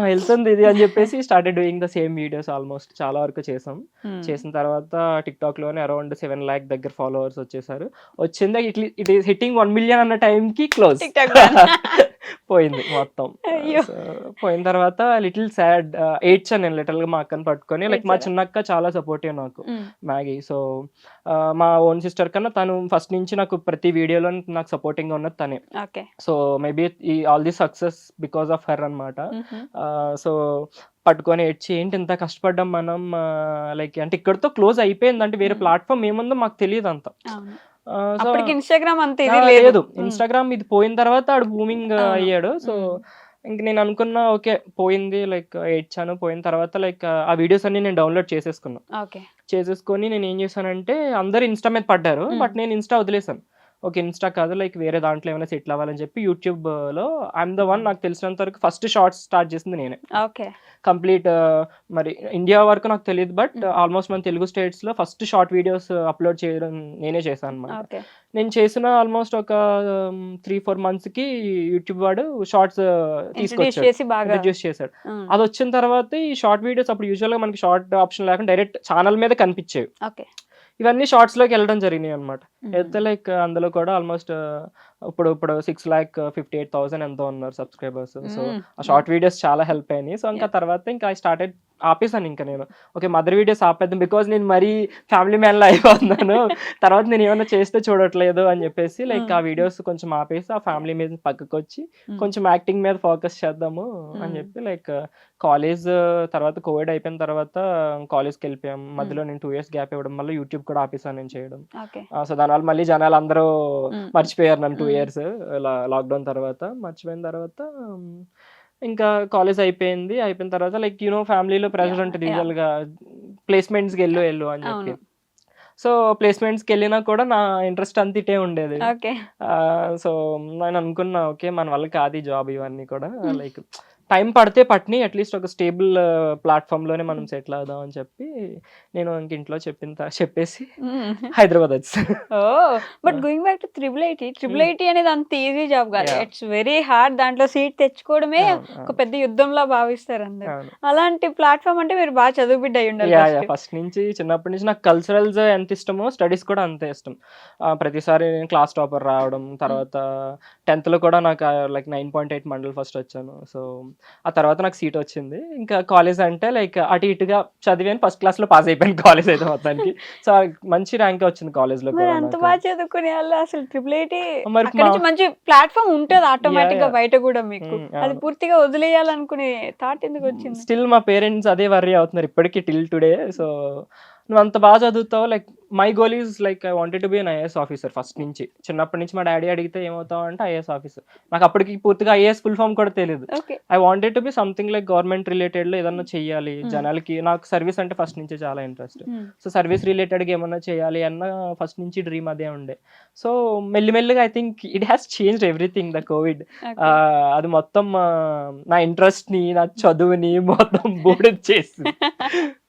ఎళ్తుంది ఇది అని జెప్పేసి started doing the same videos almost చాలా వరకు చేసాం. హ్మ్. చేసిన తర్వాత టిక్‌టాక్‌లోనే అరౌండ్ 7,00,000 దగ్గర ఫాలోవర్స్ వచ్చేసారు. వచ్చింది ఇట్ ఈస్ హిట్టింగ్ 1,000,000 అన్న టైంకి క్లోజ్. TikTok ban. పోయింది మొత్తం. అయ్యో! సో పోయిన తర్వాత లిటిల్ సాడ్ ఏడ్చాను నేను లిటరల్‌గా మా అక్కని పట్టుకొని. లైక్ మా ఏడ్చారా? చిన్నక్క చాలా సపోర్టివ్ నాకు. హ్మ్. మ్యాగీ. సో మా ఓన్ సిస్టర్ కన్నా తను ఫస్ట్ నుంచి నాకు ప్రతి వీడియోలో నాకు సపోర్టింగ్‌గా ఉన్నది తనే. Okay. So maybe all the success because of her అన్నమాట. హుహు. సో పట్టుకొని ఏడ్చి ఏంటి ఇంత కష్టపడ్డాం మనం లైక్ అంటే ఇక్కడితో క్లోజ్ అయిపోయింది. అంటే వేరే హ్మ్. ప్లాట్‌ఫార్మ్ ఏముందో మాకు తెలీదంత. అవును. సో అప్పటికి ఇన్‌స్టాగ్రామ్ అంత ఇది లేదు. లేదు. హ్మ్. ఇన్‌స్టాగ్రామ్ ఇది పోయిన తర్వాత ఆడు బూమింగ్ అవును. అయ్యాడు. సో హ్మ్. ఇంక నేను అనుకున్నా ఓకే. పోయింది లైక్ ఏడ్చాను. పోయిన తర్వాత లైక్ ఆ వీడియోస్ అన్నీ నేను డౌన్‌లోడ్ చేసేసుకున్నా. ఓకే. చేసేసుకొని నేనేం చేశానంటే అందరూ ఇన్‌స్టా మీద పడ్డారు. హ్మ్. బట్ నేను ఇన్‌స్టా వదిలేసాను. ఓకే. ఇన్‌స్టా కాదు లైక్ వేరే దాంట్లో ఏమైనా సెటిల్ అవ్వాలని చెప్పి యూట్యూబ్‌లో ఐయామ్ ద వన్ నాకు తెలిసినంత వరకు ఫస్ట్ షార్ట్స్ స్టార్ట్ చేసింది నేనే. ఓకే. కంప్లీట్ మరి ఇండియా వరకు నాకు తెలీదు. బట్ హ్మ్. ఆల్‌మోస్ట్ మన తెలుగు స్టేట్స్‌లో ఫస్ట్ షార్ట్ వీడియోస్ అప్‌లోడ్ చేయడం నేనే చేశానన్నమాట. ఓకే. నేను చేసిన ఆల్‌మోస్ట్ ఒక 3, 4 మంత్స్‌కి యూట్యూబ్ వాడు షార్ట్స్ ఇంట్రొడ్యూస్ తీసుకొచ్చాడు. చేసి బాగా ఇంట్రొడ్యూస్ చేశాడు. హ్మ్. అదొచ్చిన తర్వాత ఈ షార్ట్ వీడియోస్ అప్పుడు యూజువల్‌గా మనకి షార్ట్ ఆప్షన్ లేకుండా డైరెక్ట్ ఛానెల్ మీద కనిపించేవి. ఓకే. ఇవన్నీ షార్ట్స్‌లోకి ఎళ్ళడం జరిగినాయన్నమాట. హుహు. ఎళ్తే లైక్ అందులో కూడా ఆల్‌మోస్ట్ ఇప్పుడు 6,58,000 ఎంతో ఉన్నారు సబ్‌స్క్రైబర్స్. సో హ్మ్. ఆ షార్ట్ వీడియోస్ చాలా హెల్ప్ అయినాయి. సో ఇంకా యాహ్! తర్వాత ఇంకా ఐ స్టార్టెడ్ ఆపేసాను ఇంక నేను. ఓకే. మదర్ వీడియోస్ ఆపేద్దాం. బికాజ్ నేను మరీ ఫ్యామిలీ మ్యాన్‌లా అయిపోతున్నాను. తర్వాత నేను ఏమన్నా చేస్తే చూడట్లేదు అని చెప్పేసి లైక్ ఆ హ్మ్. వీడియోస్ కొంచెం ఆపేసి ఆ ఫ్యామిలీ మీద పక్కకొచ్చి హ్మ్. కొంచెం యాక్టింగ్ మీద ఫోకస్ చేద్దాము అని హ్మ్. చెప్పి లైక్ కాలేజ్ తర్వాత కోవిడ్ అయిపోయిన తర్వాత కాలేజ్‌కెళ్ళిపోయాం. హ్మ్. మధ్యలో నేను 2 ఇయర్స్ గ్యాప్ ఇవ్వడం వల్ల యూట్యూబ్ కూడా ఆపేసాను నేను చేయడం. ఓకే. సో దానివల్ల మళ్ళీ జనాలందరూ హ్మ్. మర్చిపోయారు నన్ను 2 హ్మ్. ఇయర్స్ ఇలా లాక్‌డౌన్ తర్వాత. మర్చిపోయిన తర్వాత ఇంకా కాలేజ్ అయిపోయింది. అయిపోయిన తర్వాత లైక్ ఫ్యామిలీలో ప్రెషర్ యాహ్! ఉంటది యాహ్! యూజువల్‌గా ప్లేస్‌మెంట్స్‌కి ఎళ్ళు అని చెప్పి. అవును. సో ప్లేస్‌మెంట్స్‌కెళ్ళినా కూడా నా ఇంట్రెస్ట్ అంతా ఇటే ఉండేది. ఓకే. సో నేను అనుకున్నా ఓకే. మన వల్ల కాదు ఈ జాబ్ ఇవన్నీ కూడా లైక్ టైం పడితే పట్టని అట్‌లీస్ట్ ఒక స్టేబుల్ ప్లాట్‌ఫార్మ్‌లోనే మనం సెటిల్ అవుదాం అని చెప్పి నేను ఇంక ఇంట్లో చెప్పేసి హ్మ్. హైదరాబాద్ వచ్చేసాను. ఓహ్! బట్ ఆ! Going back to triple IT, triple హ్మ్. ఐటీ అనేది అంత ఈజీ జాబ్ కాదు. యాహ్! It's very hard. దాంట్లో సీట్ తెచ్చుకోవడమే అవును. ఒక అవును. పెద్ద యుద్ధంలా భావిస్తారు అందరూ. అవును. అలాంటి ప్లాట్‌ఫార్మ్ అంటే మీరు బాగా చదువు బిడ్డ అయ్యుండాలి యాహ్! ఫస్ట్. ఫస్ట్ నుంచి చిన్నప్పటి నుంచి నాకు కల్చరల్స్ ఎంత ఇష్టమో స్టడీస్ కూడా అంతే ఇష్టం. ప్రతిసారి నేను క్లాస్ టాపర్ రావడం, హ్మ్. తర్వాత 10థ్‌లో కూడా నాకు లైక్ 9.8 మండల్ ఫస్ట్ వచ్చాను. సో ఆ తర్వాత నాకు సీట్ వచ్చింది. ఇంకా కాలేజ్ అంటే లైక్ అటు ఇటుగా చదివాను. ఫస్ట్ క్లాస్‌లో పాస్ అయిపోయాను కాలేజ్ అయితే మొత్తానికి. సో మంచి ర్యాంకే వచ్చింది కాలేజ్‌లో మరి కూడా అంత నాకు. బాగా చదువుకునే వాళ్ళు అసలు త్రిబుల్ ఐటీ మరి అక్కడి మా నుంచి మంచి ప్లాట్‌ఫార్మ్ ఉంటది యాహ్! ఆటోమేటిక్‌గా యాహ్! బయట గూడా మీకు. అది అవును. పూర్తిగా వదిలేయాలనుకునే థాట్ ఎందుకొచ్చింది? స్టిల్ మా పేరెంట్స్ అదే వర్రీ అవుతున్నారు ఇప్పటికి టిల్ టుడే. సో నువ్వు అంత బాగా చదువుతావు, like my goal is like I wanted to be an IAS officer first నుంచి. చిన్నప్పటి నుంచి మా డాడీ అడిగితే ఏమవుతావు అంటే ఐఏఎస్ ఆఫీసర్. నాకు అప్పటికి పూర్తిగా ఐఏఎస్ ఫుల్ ఫామ్ కూడా తెలియదు. Okay. I wanted to be something like government related లో ఏదన్నా చెయ్యాలి జనాలకి. నాకు సర్వీస్ అంటే ఫస్ట్ నుంచి చాలా ఇంట్రెస్ట్. సో సర్వీస్ రిలేటెడ్ గా ఏమన్నా చేయాలి అన్న ఫస్ట్ నుంచి డ్రీమ్ అదే ఉండే. సో మెల్లిమెల్లిగా I think it has changed everything the Covid. అది మొత్తం నా ఇంట్రెస్ట్ ని, నా చదువుని మొత్తం బూడిద చేసింది.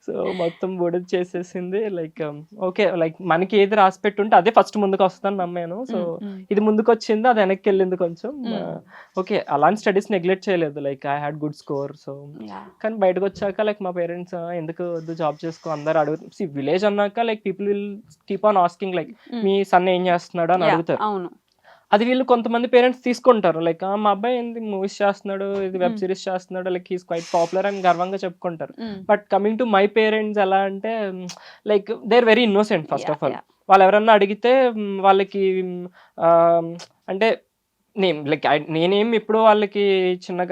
సో మొత్తం బూడిద చేసేసింది. లైక్ ఓకే, లైక్ మనకి ఏది రాసి పెట్టుంటే అదే ఫస్ట్ ముందుకు వస్తుందని నమ్మాను. సో ఇది ముందుకు వచ్చింది, అది వెనక్కి వెళ్ళింది కొంచెం. ఓకే, అలాంటి స్టడీస్ నెగ్లెక్ట్ చేయలేదు. Like I had good score. So కానీ బయటకు వచ్చాక లైక్ మా పేరెంట్స్ ఎందుకు వద్దు జాబ్ చేసుకో అందరు అడుగుతారు. విలేజ్ అన్నాక like people will keep on asking like మీ సన్ ఏం చేస్తున్నాడు అని అడుగుతారు. అది వీళ్ళు కొంతమంది పేరెంట్స్ తీసుకుంటారు. లైక్ మా అబ్బాయి ఏంది మూవీస్ చేస్తున్నాడు, ఇది వెబ్ సిరీస్ చేస్తున్నాడు, లైక్ హీస్ క్వైట్ పాపులర్ అని గర్వంగా చెప్పుకుంటారు. But coming to my parents ఎలా అంటే like they are very innocent. First of all వాళ్ళు ఎవరన్నా అడిగితే వాళ్ళకి అంటే నేనేం ఇప్పుడు వాళ్ళకి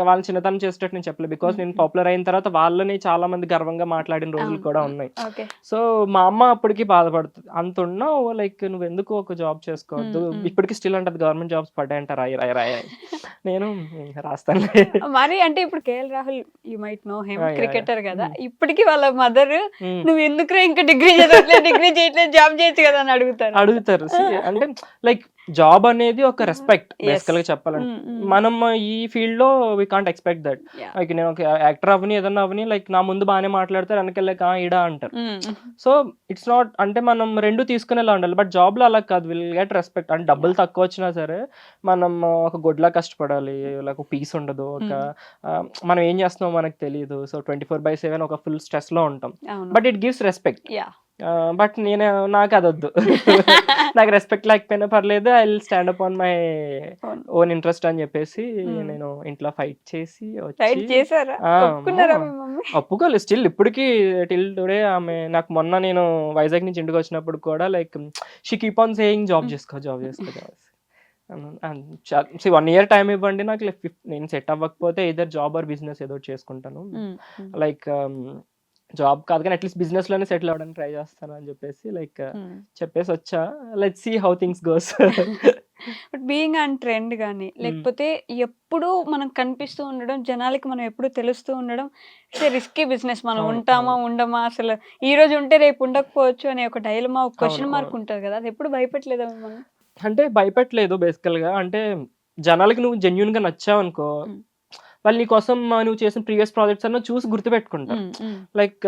వాళ్ళని చిన్నతనం చేసేటట్టు నేను చెప్పలేదు. బికాస్ నేను పాపులర్ అయిన తర్వాత వాళ్ళని చాలా మంది గర్వంగా మాట్లాడిన రోజులు కూడా ఉన్నాయి. సో మా అమ్మ అప్పటికి బాధపడుతుంది, అంత ఉన్నావు లైక్ నువ్వు ఎందుకు ఒక జాబ్ చేసుకోవద్దు. ఇప్పటికి స్టిల్ అంటే గవర్నమెంట్ జాబ్స్ పడ్డాయంట రాయ నేను రాస్తాను మరి. అంటే ఇప్పుడు KL Rahul you might know him, cricketer కదా. ఇప్పటికి వాళ్ళ మదర్ నువ్వు ఎందుకు ఇంకా డిగ్రీ చేయట్లేదు జాబ్ చేయొచ్చు కదా అని అడుగుతారు. అంటే లైక్ జాబ్ అనేది ఒక రెస్పెక్ట్ బేసికల్ గా చెప్పాలంటే. మనం ఈ ఫీల్డ్ లో we can't expect that. Like నేను ఒక యాక్టర్ అవని ఏదన్నా అవని లైక్ నా ముందు బాగానే మాట్లాడతారు, వెనకెళ్ళాక ఈడా అంటారు. సో ఇట్స్ నాట్ అంటే మనం రెండు తీసుకునేలా ఉండాలి. బట్ జాబ్ లో అలా కాదు, విల్ గెట్ రెస్పెక్ట్. అంటే డబ్బులు తక్కువ వచ్చినా సరే మనం ఒక గుడ్లా కష్టపడాలి. లైక్ పీస్ ఉండదు, ఒక మనం ఏం చేస్తున్నామో మనకు తెలియదు. సో 24/7 ఒక ఫుల్ స్ట్రెస్ లో ఉంటాం. But it gives respect. But నాకు అదొద్దు. నాకు రెస్పెక్ట్ లేకపోయినా పర్లేదు, I will stand up on my own interest అని చెప్పేసి నేను ఇంట్లో ఫైట్ చేసి ఒప్పుకోలేదు. స్టిల్ ఇప్పటికి టిల్ టుడే ఆమె నాకు మొన్న నేను వైజాగ్ నుంచి ఇంటికి వచ్చినప్పుడు కూడా like she keep on saying job చేసుకో 1 year టైం ఇవ్వండి నాకు, లైక్ నేను సెట్ అవ్వకపోతే ఇదర్ జాబ్ ఆర్ బిజినెస్ ఏదో చేసుకుంటాను. లైక్ జాబ్ కాదు కానీ అట్లీస్ట్ బిజినెస్ లోనే సెటిల్ అవ్వడానికి ట్రై చేస్తాను అని చెప్పేసి లైక్ చెప్పేసి వచ్చా. Let's see how things goes. But being on trend కానీ లేకపోతే ఎప్పుడు మనం కనిపిస్తూ ఉండడం, జనాలకి మనం ఎప్పుడు తెలుస్తూ ఉండడం, రిస్కీ బిజినెస్. మనం ఉంటామా ఉండమా, అసలు ఈ రోజు ఉంటే రేపు ఉండకపోవచ్చు అనే ఒక డైలమా, ఒక క్వశ్చన్ మార్క్ ఉంటుంది కదా. అది ఎప్పుడు భయపెట్టలేదా మిమ్మల్ని? అంటే భయపెట్టలేదు బేసికల్ గా. అంటే జనాలకి నువ్వు జెన్యున్ గా నచ్చావు అనుకో, వాళ్ళు నీ కోసం నువ్వు చేసిన ప్రీవియస్ ప్రాజెక్ట్స్ అన్న చూసి గుర్తుపెట్టుకుంటారు. లైక్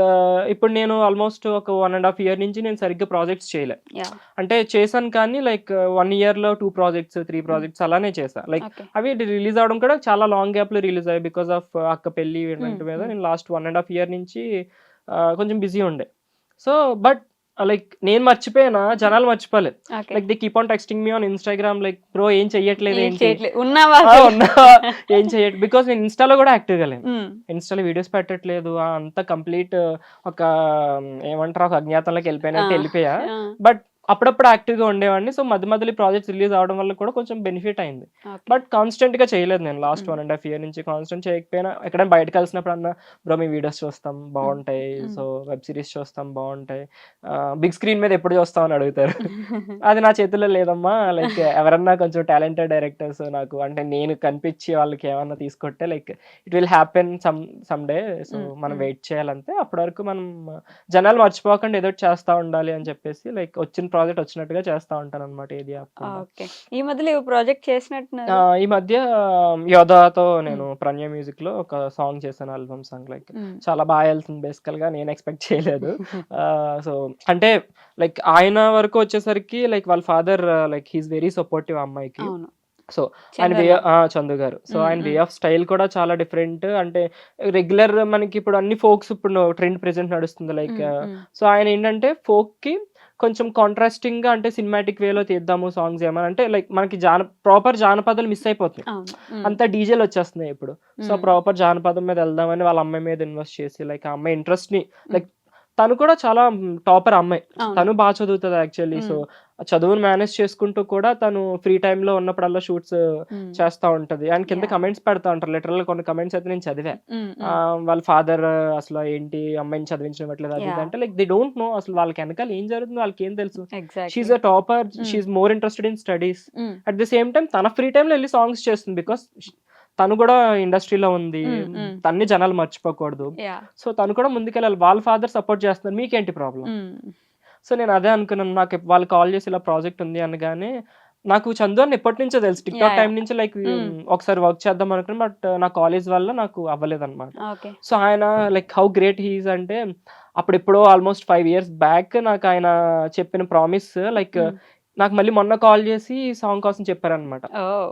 ఇప్పుడు నేను ఆల్మోస్ట్ ఒక 1.5 year నుంచి నేను సరిగ్గా ప్రాజెక్ట్స్ చేయలే. అంటే చేశాను కానీ లైక్ 1 year లో 2 projects 3 projects అలానే చేశా. లైక్ అవి రిలీజ్ అవడం కూడా చాలా లాంగ్ గ్యాప్ లో రిలీజ్ అయ్యాయి బికాస్ ఆఫ్ అక్క పెళ్లి ఈవెంట్ మీద. నేను లాస్ట్ 1.5 year నుంచి కొంచెం బిజీ ఉండే. సో బట్ లైక్ నేను మర్చిపోయినా జనాలు మర్చిపోలేదు. Like they keep on texting me on Instagram like bro ఏం చెయ్యట్లేదు ఏంటి ఏం చెయ్యట్లేదు. బికాస్ నేను ఇన్స్టాలో కూడా యాక్టివ్ గా లేను. ఇన్స్టాలో వీడియోస్ పెట్టట్లేదు. అంతా కంప్లీట్ ఒక ఏమంటారు ఒక అజ్ఞాతంలోకి వెళ్ళిపోయా. బట్ అప్పుడప్పుడు యాక్టివ్ గా ఉండేవాడిని. సో మధ్యలో ప్రాజెక్ట్స్ రిలీజ్ అవడం వల్ల కూడా కొంచెం బెనిఫిట్ అయింది. బట్ కాన్స్టెంట్ గా చేయలేదు నేను లాస్ట్ 1.5 year నుంచి. కాన్స్టెంట్ చేయకపోయినా ఎక్కడైనా బయట కలిసినప్పుడు అన్న బ్రో మీ వీడియోస్ చూస్తాం బాగుంటాయి, సో వెబ్ సిరీస్ చూస్తాం బాగుంటాయి, బిగ్ స్క్రీన్ మీద ఎప్పుడు చూస్తాం అని అడుగుతారు. అది నా చేతుల్లో లేదమ్మా. లైక్ ఎవరన్నా కొంచెం టాలెంటెడ్ డైరెక్టర్స్ నాకు అంటే నేను కనిపించి వాళ్ళకి ఏమన్నా తీసుకొట్టే like it will happen some day. So మనం వెయిట్ చేయాలంతే. అప్పటి వరకు మనం జనాలు మర్చిపోకుండా ఏదో చేస్తా ఉండాలి అని చెప్పేసి లైక్ వచ్చిన ప్రాజెక్ట్ వచ్చినట్టుగా చేస్తా ఉంటాను అనమాట. ఏది ఈ మధ్యలో ప్రాజెక్ట్ చేసినట్టు ఈ మధ్య యోధాతో నేను ప్రణయ మ్యూజిక్ లో ఒక సాంగ్ చేశాను, ఆల్బమ్ సాంగ్. లైక్ చాలా బాగా వెళ్తుంది బేసికల్ గా, నేను ఎక్స్పెక్ట్ చేయలేదు. సో అంటే లైక్ ఆయన వరకు వచ్చేసరికి లైక్ వాళ్ళ father like he's very supportive అమ్మాయికి. సో ఆయన చందు గారు. సో ఆయన వే ఆఫ్ స్టైల్ కూడా చాలా డిఫరెంట్. అంటే రెగ్యులర్ మనకి ఇప్పుడు అన్ని ఫోక్స్ ఇప్పుడు ట్రెండ్ ప్రెసెంట్ నడుస్తుంది లైక్. సో ఆయన ఏంటంటే ఫోక్ కి కొంచెం కాంట్రాస్టింగ్ గా అంటే సినిమాటిక్ వేలో తీద్దాము సాంగ్స్ ఏమని అంటే లైక్ మనకి ప్రాపర్ జానపదాలు మిస్ అయిపోతాయి, అంతా డీజేలు వచ్చేస్తున్నాయి ఇప్పుడు. సో ప్రాపర్ జానపదం మీద వెళ్దామని వాళ్ళ అమ్మాయి మీద ఇన్వెస్ట్ చేసి లైక్ ఆ అమ్మాయి ఇంట్రెస్ట్ ని లైక్ తను కూడా చాలా టాపర్ అమ్మాయి, తను బాగా చదువుతుంది యాక్చువల్లీ. సో చదువును మేనేజ్ చేసుకుంటూ కూడా తను ఫ్రీ టైంలో ఉన్నప్పుడల్లా షూట్స్ చేస్తా ఉంటది. అండ్ కింద Yeah. కమెంట్స్ పెడతా ఉంటారు. లిటరల్‌గా కొన్ని కమెంట్స్ అయితే నేను చదివా. ఉమ్, ఉమ్. వాళ్ళ ఫాదర్ అసలు ఏంటి అమ్మాయిని చదివించనివ్వట్లేదు అది ఇది Yeah. అంటే లైక్ దే డోంట్ నో అసలు వాళ్ళకి వెనకాల ఏం జరుగుతుందో వాళ్ళకి ఏం తెలుసు. Exactly. She's a topper, she's more interested in studies. Um, at the same time తన ఫ్రీ టైంలో వెళ్ళి సాంగ్స్ చేస్తుంది. బికాస్ తను కూడా ఇండస్ట్రీలో ఉంది, తన్ని జనాలు మర్చిపోకూడదు. yeah. సో తను కూడా ముందుకెళ్ళాలి. వాళ్ళ ఫాదర్ సపోర్ట్ చేస్తున్నారు, మీకేంటి ప్రాబ్లం? సో నేను అదే అనుకున్నాను. నాకు వాళ్ళు కాల్ చేసి ఇలా ప్రాజెక్ట్ ఉంది అనగానే నాకు చందు అని ఎప్పటి నుంచో తెలుసు, టిక్ టాక్ Yeah, టైం నుంచి లైక్ ఒకసారి వర్క్ చేద్దాం అనుకున్నాను. బట్ నా కాలేజ్ వల్ల నాకు అవ్వలేదు అనమాట. Okay. సో ఆయన లైక్ హౌ గ్రేట్ హీస్ అంటే అప్పుడు ఎప్పుడో ఆల్మోస్ట్ 5 years బ్యాక్ నాకు ఆయన చెప్పిన ప్రామిస్ లైక్ నాకు మళ్ళీ మొన్న కాల్ చేసి సాంగ్ కోసం చెప్పారనమాట. Oh.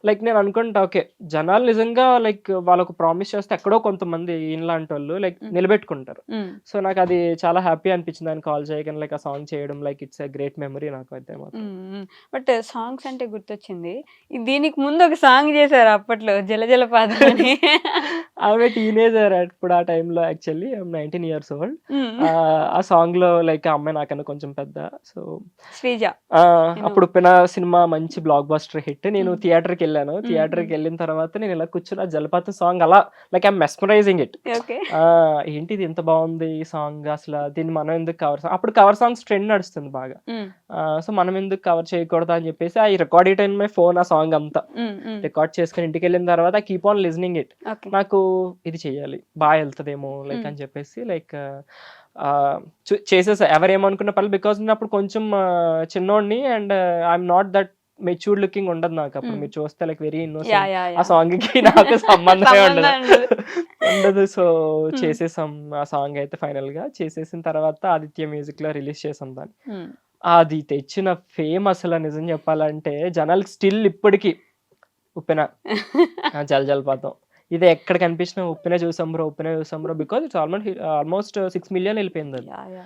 లైక్ నేను అనుకుంటా ఓకే జనాలు నిజంగా లైక్ వాళ్ళకు ప్రామిస్ చేస్తే ఎక్కడో కొంతమంది ఇన్లాంటి వాళ్ళు లైక్ నిలబెట్టుకుంటారు. సో నాకు అది చాలా హ్యాపీ అనిపించింది ఆయన కాల్ చేయగానే లైక్ ఆ సాంగ్ చేయడం. Like it's a great memory నాకు అయితే మాత్రం. బట్ సాంగ్స్ అంటే గుర్తొచ్చింది, దీనికి ముందు ఒక సాంగ్ చేశారు అప్పట్లో జల పాదం అని. ఆమె టీనేజర్ ఇప్పుడు ఆ టైంలో. Actually 19 years old. ఆ సాంగ్ లో లైక్ ఆ అమ్మాయి నాకన్నా కొంచెం పెద్ద. సో శ్రీజ. అప్పుడు ఉప్పెన సినిమా మంచి బ్లాక్ బస్టర్ హిట్. నేను థియేటర్కి వెళ్ళాను. థియేటర్కి వెళ్ళిన తర్వాత నేను ఇలా కూర్చుని ఆ జలపాతం సాంగ్ అలా like I'm mesmerising it. Okay. ఏంటి ఇది ఎంత బాగుంది ఈ సాంగ్, అసలు దీన్ని మనం ఎందుకు కవర్, అప్పుడు కవర్ సాంగ్స్ ట్రెండ్ నడుస్తుంది బాగా. సో మనం ఎందుకు కవర్ చేయకూడదు అని చెప్పేసి I record it in my phone. ఆ సాంగ్ అంతా రికార్డ్ చేసుకుని ఇంటికి వెళ్ళిన తర్వాత I keep on listening it. నాకు ఇది చెయ్యాలి బాగా వెళ్తుందేమో లైక్ అని చెప్పేసి లైక్ చేసేసా. ఎవరేమనుకున్న పర్లేదు. బికాస్ నేను అప్పుడు కొంచెం చిన్నోడిని and I'm not that matured looking ఉండదు నాకు అప్పుడు. మీరు చూస్తే లైక్ వెరీ ఇన్నోసెంట్. ఆ సాంగ్ కి నాకు సంబంధమే ఉండదు. సో చేసేసాం ఆ సాంగ్ అయితే. ఫైనల్ గా చేసేసిన తర్వాత ఆదిత్య మ్యూజిక్ లో రిలీజ్ చేసాం దాన్ని. అది తెచ్చిన ఫేమ్ అసలు నిజం చెప్పాలంటే జనాలకి స్టిల్ ఇప్పటికి ఉప్పెన జలపాతం ఇది ఎక్కడ కనిపించిన ఉప్పెన చూసాం bro because it's almost 6 million వెళ్ళిపోయింది అది.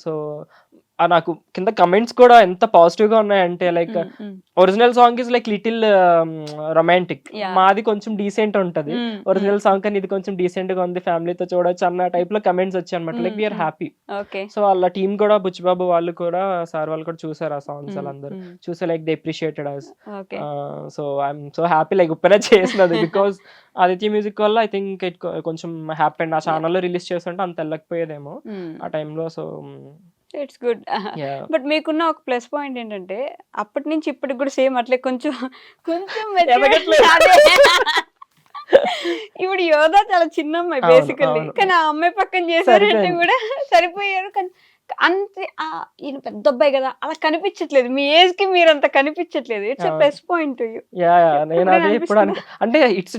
సో నాకు కింద కమెంట్స్ కూడా ఎంత పాజిటివ్ గా ఉన్నాయంటే like original song is like little romantic, మాది కొంచెం డీసెంట్ ఉంటది. ఒరిజినల్ సాంగ్ కానీ ఇది కొంచెం డీసెంట్ గా ఉంది, ఫ్యామిలీతో చూడొచ్చు అన్న టైప్ లో కమెంట్స్ వచ్చాయి అనమాట. Like we're happy. సో వాళ్ళ టీమ్ కూడా బుచ్చిబాబు వాళ్ళు కూడా సార్ వాళ్ళు కూడా చూసారు ఆ సాంగ్స్. వాళ్ళందరూ చూసే like they appreciated us. So I'm so happy like Uppena చేసినది బికాస్ ఆదిత్య మ్యూజిక్ వల్ల ఐ థింక్ ఇట్ కొంచెం హ్యాపీ. ఆ ఛానల్లో రిలీజ్ చేస్తుంటే అంత వెళ్ళకపోయేదేమో ఆ టైంలో. So it's good. బట్ మీకున్న ఒక ప్లస్ పాయింట్ ఏంటంటే అప్పటి నుంచి ఇప్పటికి కూడా సేమ్ అట్లే కొంచెం ఇప్పుడు యోధా చాలా చిన్న అమ్మాయి బేసికల్లీ, కానీ ఆ అమ్మాయి పక్కన చేశారంటే కూడా సరిపోయారు. కానీ అంతే ఈయన పెద్ద అబ్బాయి కదా అలా కనిపించట్లేదు, మీ ఏజ్ కి మీరు అంత కనిపించట్లేదు. It's plus point. నేను అదే ఇప్పుడు అంటే ఇట్స్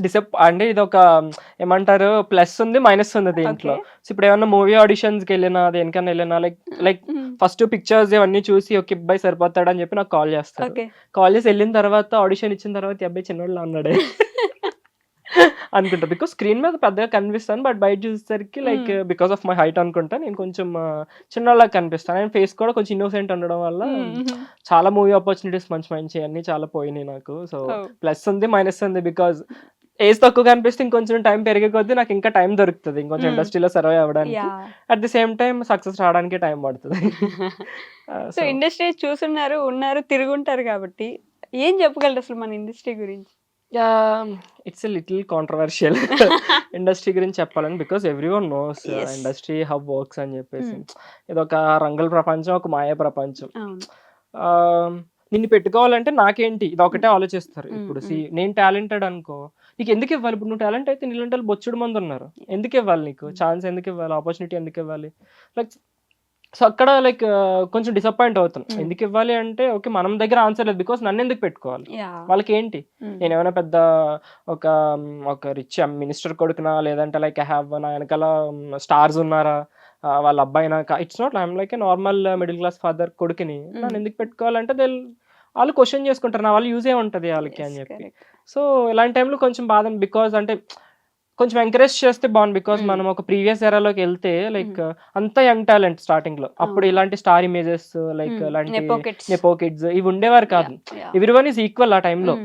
అంటే ఇది ఒక ఏమంటారు ప్లస్ ఉంది మైనస్ ఉంది దీంట్లో. ఇప్పుడు ఏమన్నా మూవీ ఆడిషన్స్ కి వెళ్ళినా దేనికన్నా వెళ్ళినా లైక్ ఫస్ట్ పిక్చర్స్ ఇవన్నీ చూసి ఒక అబ్బాయి సరిపోతాడు అని చెప్పి నాకు కాల్ చేస్తారు. కాల్ చేసి వెళ్ళిన తర్వాత ఆడిషన్ ఇచ్చిన తర్వాత ఈ అబ్బాయి చిన్నోళ్ళు అన్నాడే అనుకుంటా. బికాస్ స్క్రీన్ మీద పెద్దగా కనిపిస్తాను, బట్ బయట చూసేసరికి like because of my height అనుకుంటా నేను కొంచెం చిన్నలాగా కనిపిస్తాను. అండ్ ఫేస్ కూడా కొంచెం ఇన్నోసెంట్ ఉండడం వల్ల చాలా మూవీ ఆపర్చునిటీస్ మంచి అన్ని చాలా పోయినాయి నాకు. సో ప్లస్ ఉంది మైనస్ ఉంది. బికాస్ ఏజ్ తక్కువ కనిపిస్తే ఇంకొంచెం టైం పెరిగే కొద్దీ నాకు ఇంకా టైం దొరుకుతుంది ఇంకొంచెం ఇండస్ట్రీలో సర్వైవ్ అవ్వడానికి. At the same time success రావడానికి టైం పడుతుంది. సో ఇండస్ట్రీ ఉన్నారు తిరుగుంటారు కాబట్టి ఏం చెప్పగలరు అసలు మన ఇండస్ట్రీ గురించి? It's a little controversial industry గురించి చెప్పాలని. Because everyone knows industry how works అని చెప్పేసి. ఇది ఒక రంగుల ప్రపంచం, ఒక మాయ ప్రపంచం. నిన్ను పెట్టుకోవాలంటే నాకేంటి ఇది ఒకటే ఆలోచిస్తారు. ఇప్పుడు నేను టాలెంటెడ్ అనుకో, నీకు ఎందుకు ఇవ్వాలి? ఇప్పుడు నువ్వు టాలెంట్ అయితే నీళ్ళంటే బొచ్చుడు మంది ఉన్నారు, ఎందుకు ఇవ్వాలి? నీకు ఛాన్స్ ఎందుకు ఇవ్వాలి? ఆపర్చునిటీ ఎందుకు ఇవ్వాలి? లైక్ సో అక్కడ లైక్ కొంచెం డిసప్పాయింట్ అవుతాం. ఎందుకు ఇవ్వాలి అంటే ఓకే మనం దగ్గర ఆన్సర్ లేదు, బికాస్ నన్ను ఎందుకు పెట్టుకోవాలి? వాళ్ళకి ఏంటి, నేను ఏమైనా పెద్ద ఒక రిచ్ మినిస్టర్ కొడుకునా, లేదంటే లైక్ ఐ హ్యావ్ నా వెనకాల స్టార్స్ ఉన్నారా, వాళ్ళ అబ్బాయినా? It's not, I'm like a normal middle class father కొడుకుని నన్ను ఎందుకు పెట్టుకోవాలంటే వాళ్ళు క్వశ్చన్ చేసుకుంటారు, నా వాళ్ళు యూజ్ ఏ ఉంటుంది వాళ్ళకి అని చెప్పి. సో ఇలాంటి టైంలో కొంచెం బాధ. బికాజ్ అంటే కొంచెం ఎంకరేజ్ చేస్తే బాగుంది. బికాస్ మనం ఒక ప్రీవియస్ ఎరాలోకి వెళ్తే లైక్ అంతా యంగ్ టాలెంట్ స్టార్టింగ్ లో. అప్పుడు ఇలాంటి స్టార్ ఇమేజెస్ లైక్ ఇలాంటి నెపో కిడ్స్ ఇవి ఉండేవారు కాదు. ఎవ్రీవన్ ఈజ్ ఈక్వల్ ఆ టైంలో.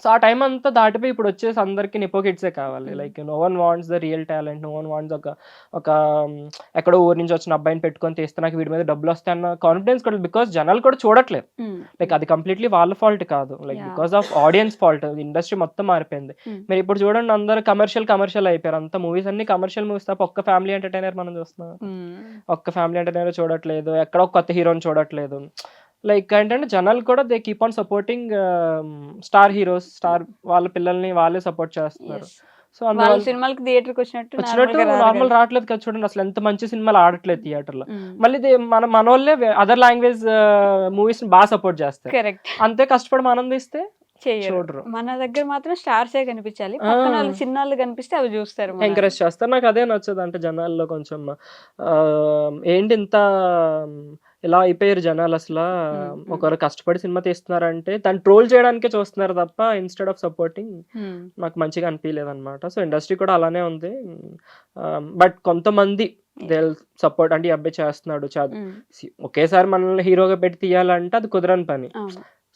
సో ఆ టైం అంతా దాటిపోయి ఇప్పుడు వచ్చేసి అందరికి నిపో కిడ్సే కావాలి. Like no one wants the real talent, no one wants ఒక ఎక్కడో ఊరు నుంచి వచ్చిన అబ్బాయిని పెట్టుకొని తీస్తే నాకు వీడి మీద డబ్బులు వస్తాయన్న కాన్ఫిడెన్స్ కూడా, బికాస్ జనాలు కూడా చూడట్లేదు. లైక్ అది కంప్లీట్లీ వాళ్ళ ఫాల్ట్ కాదు, like because of audience fault. Industry మొత్తం మారిపోయింది. మీరు ఇప్పుడు చూడండి, అందరూ కమర్షియల్ అయిపోయారు. అంతా మూవీస్ అన్ని కమర్షియల్ మూవీస్ తప్ప ఒక్క ఫ్యామిలీ ఎంటర్టైనర్ మనం చూస్తున్నాం. ఒక్క ఫ్యామిలీ ఎంటర్టైనర్ చూడట్లేదు, ఎక్కడ ఒక కొత్త హీరోని చూడట్లేదు. లైక్ ఏంటంటే జనాలు కూడా they keep on supporting star heroes, star వాళ్ళ పిల్లల్ని వాళ్ళే సపోర్ట్ చేస్తున్నారు. సో అందువల్ల సినిమాలకి థియేటర్కి వచ్చినట్టు నార్మల్ రావట్లేదు కదా. చూడండి అసలు ఎంత మంచి సినిమాలు ఆడట్లేదు థియేటర్ లో. మళ్ళీ మనోళ్ళే అదర్ లాంగ్వేజ్ మూవీస్ బాగా సపోర్ట్ చేస్తారు. కరెక్ట్. అంతే కష్టపడి మనం తీస్తే చూడరు. మన దగ్గర మాత్రం స్టార్సే కనిపించాలి, పక్కన వాళ్ళు చిన్నాళ్ళు కనిపిస్తే అవి చూస్తారు, ఎంకరేజ్ చేస్తారు. నాకు అదే నచ్చదు. అంటే జనాల్లో కొంచెం ఏంటి ఇంత ఇలా అయిపోయారు జనాలు. అసలు ఒకరు కష్టపడి సినిమా తీస్తున్నారంటే దాన్ని ట్రోల్ చేయడానికే చూస్తున్నారు తప్ప ఇన్స్టెడ్ ఆఫ్ సపోర్టింగ్ నాకు మంచిగా అనిపించలేదు అనమాట. సో ఇండస్ట్రీ కూడా అలానే ఉంది. బట్ కొంతమంది దే సపోర్ట్, అంటే ఈ అబ్బాయి చేస్తున్నాడు ఒకేసారి మనల్ని హీరోగా పెట్టి తీయాలంటే అది కుదరని పని.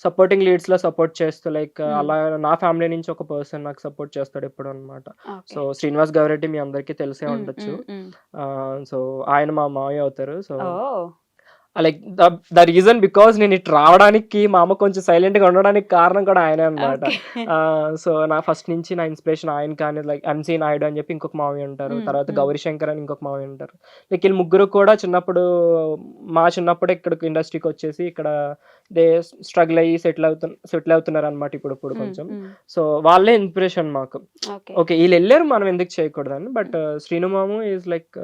సపోర్టింగ్ లీడ్స్ లో సపోర్ట్ చేస్తూ, లైక్ అలా నా ఫ్యామిలీ నుంచి ఒక పర్సన్ నాకు సపోర్ట్ చేస్తాడు ఎప్పుడు అనమాట. సో శ్రీనివాస్ గౌరెడ్డి మీ అందరికీ తెలిసే ఉండొచ్చు. సో ఆయన మా మావయ్య అవుతారు. So like the reason because నేను ఇటు రావడానికి మా అమ్మ కొంచెం సైలెంట్ గా ఉండడానికి కారణం కూడా ఆయనే అనమాట. సో నా ఫస్ట్ నుంచి నా ఇన్స్పిరేషన్ ఆయన. కానీ లైక్ ఎన్సీ నాయుడు అని చెప్పి ఇంకొక మావయ్య ఉంటారు, తర్వాత గౌరీ శంకర్ అని ఇంకొక మావయ్య ఉంటారు. లైక్ వీళ్ళు ముగ్గురు కూడా మా చిన్నప్పుడు ఇక్కడికి ఇండస్ట్రీకి వచ్చేసి ఇక్కడ దే స్ట్రగుల్ అయ్యి సెటిల్ అవుతున్నారు అనమాట ఇప్పుడు కొంచెం. సో వాళ్ళే ఇన్స్పిరేషన్ మాకు. ఓకే వీళ్ళు వెళ్ళారు, మనం ఎందుకు చేయకూడదని. బట్ శ్రీను మాము is like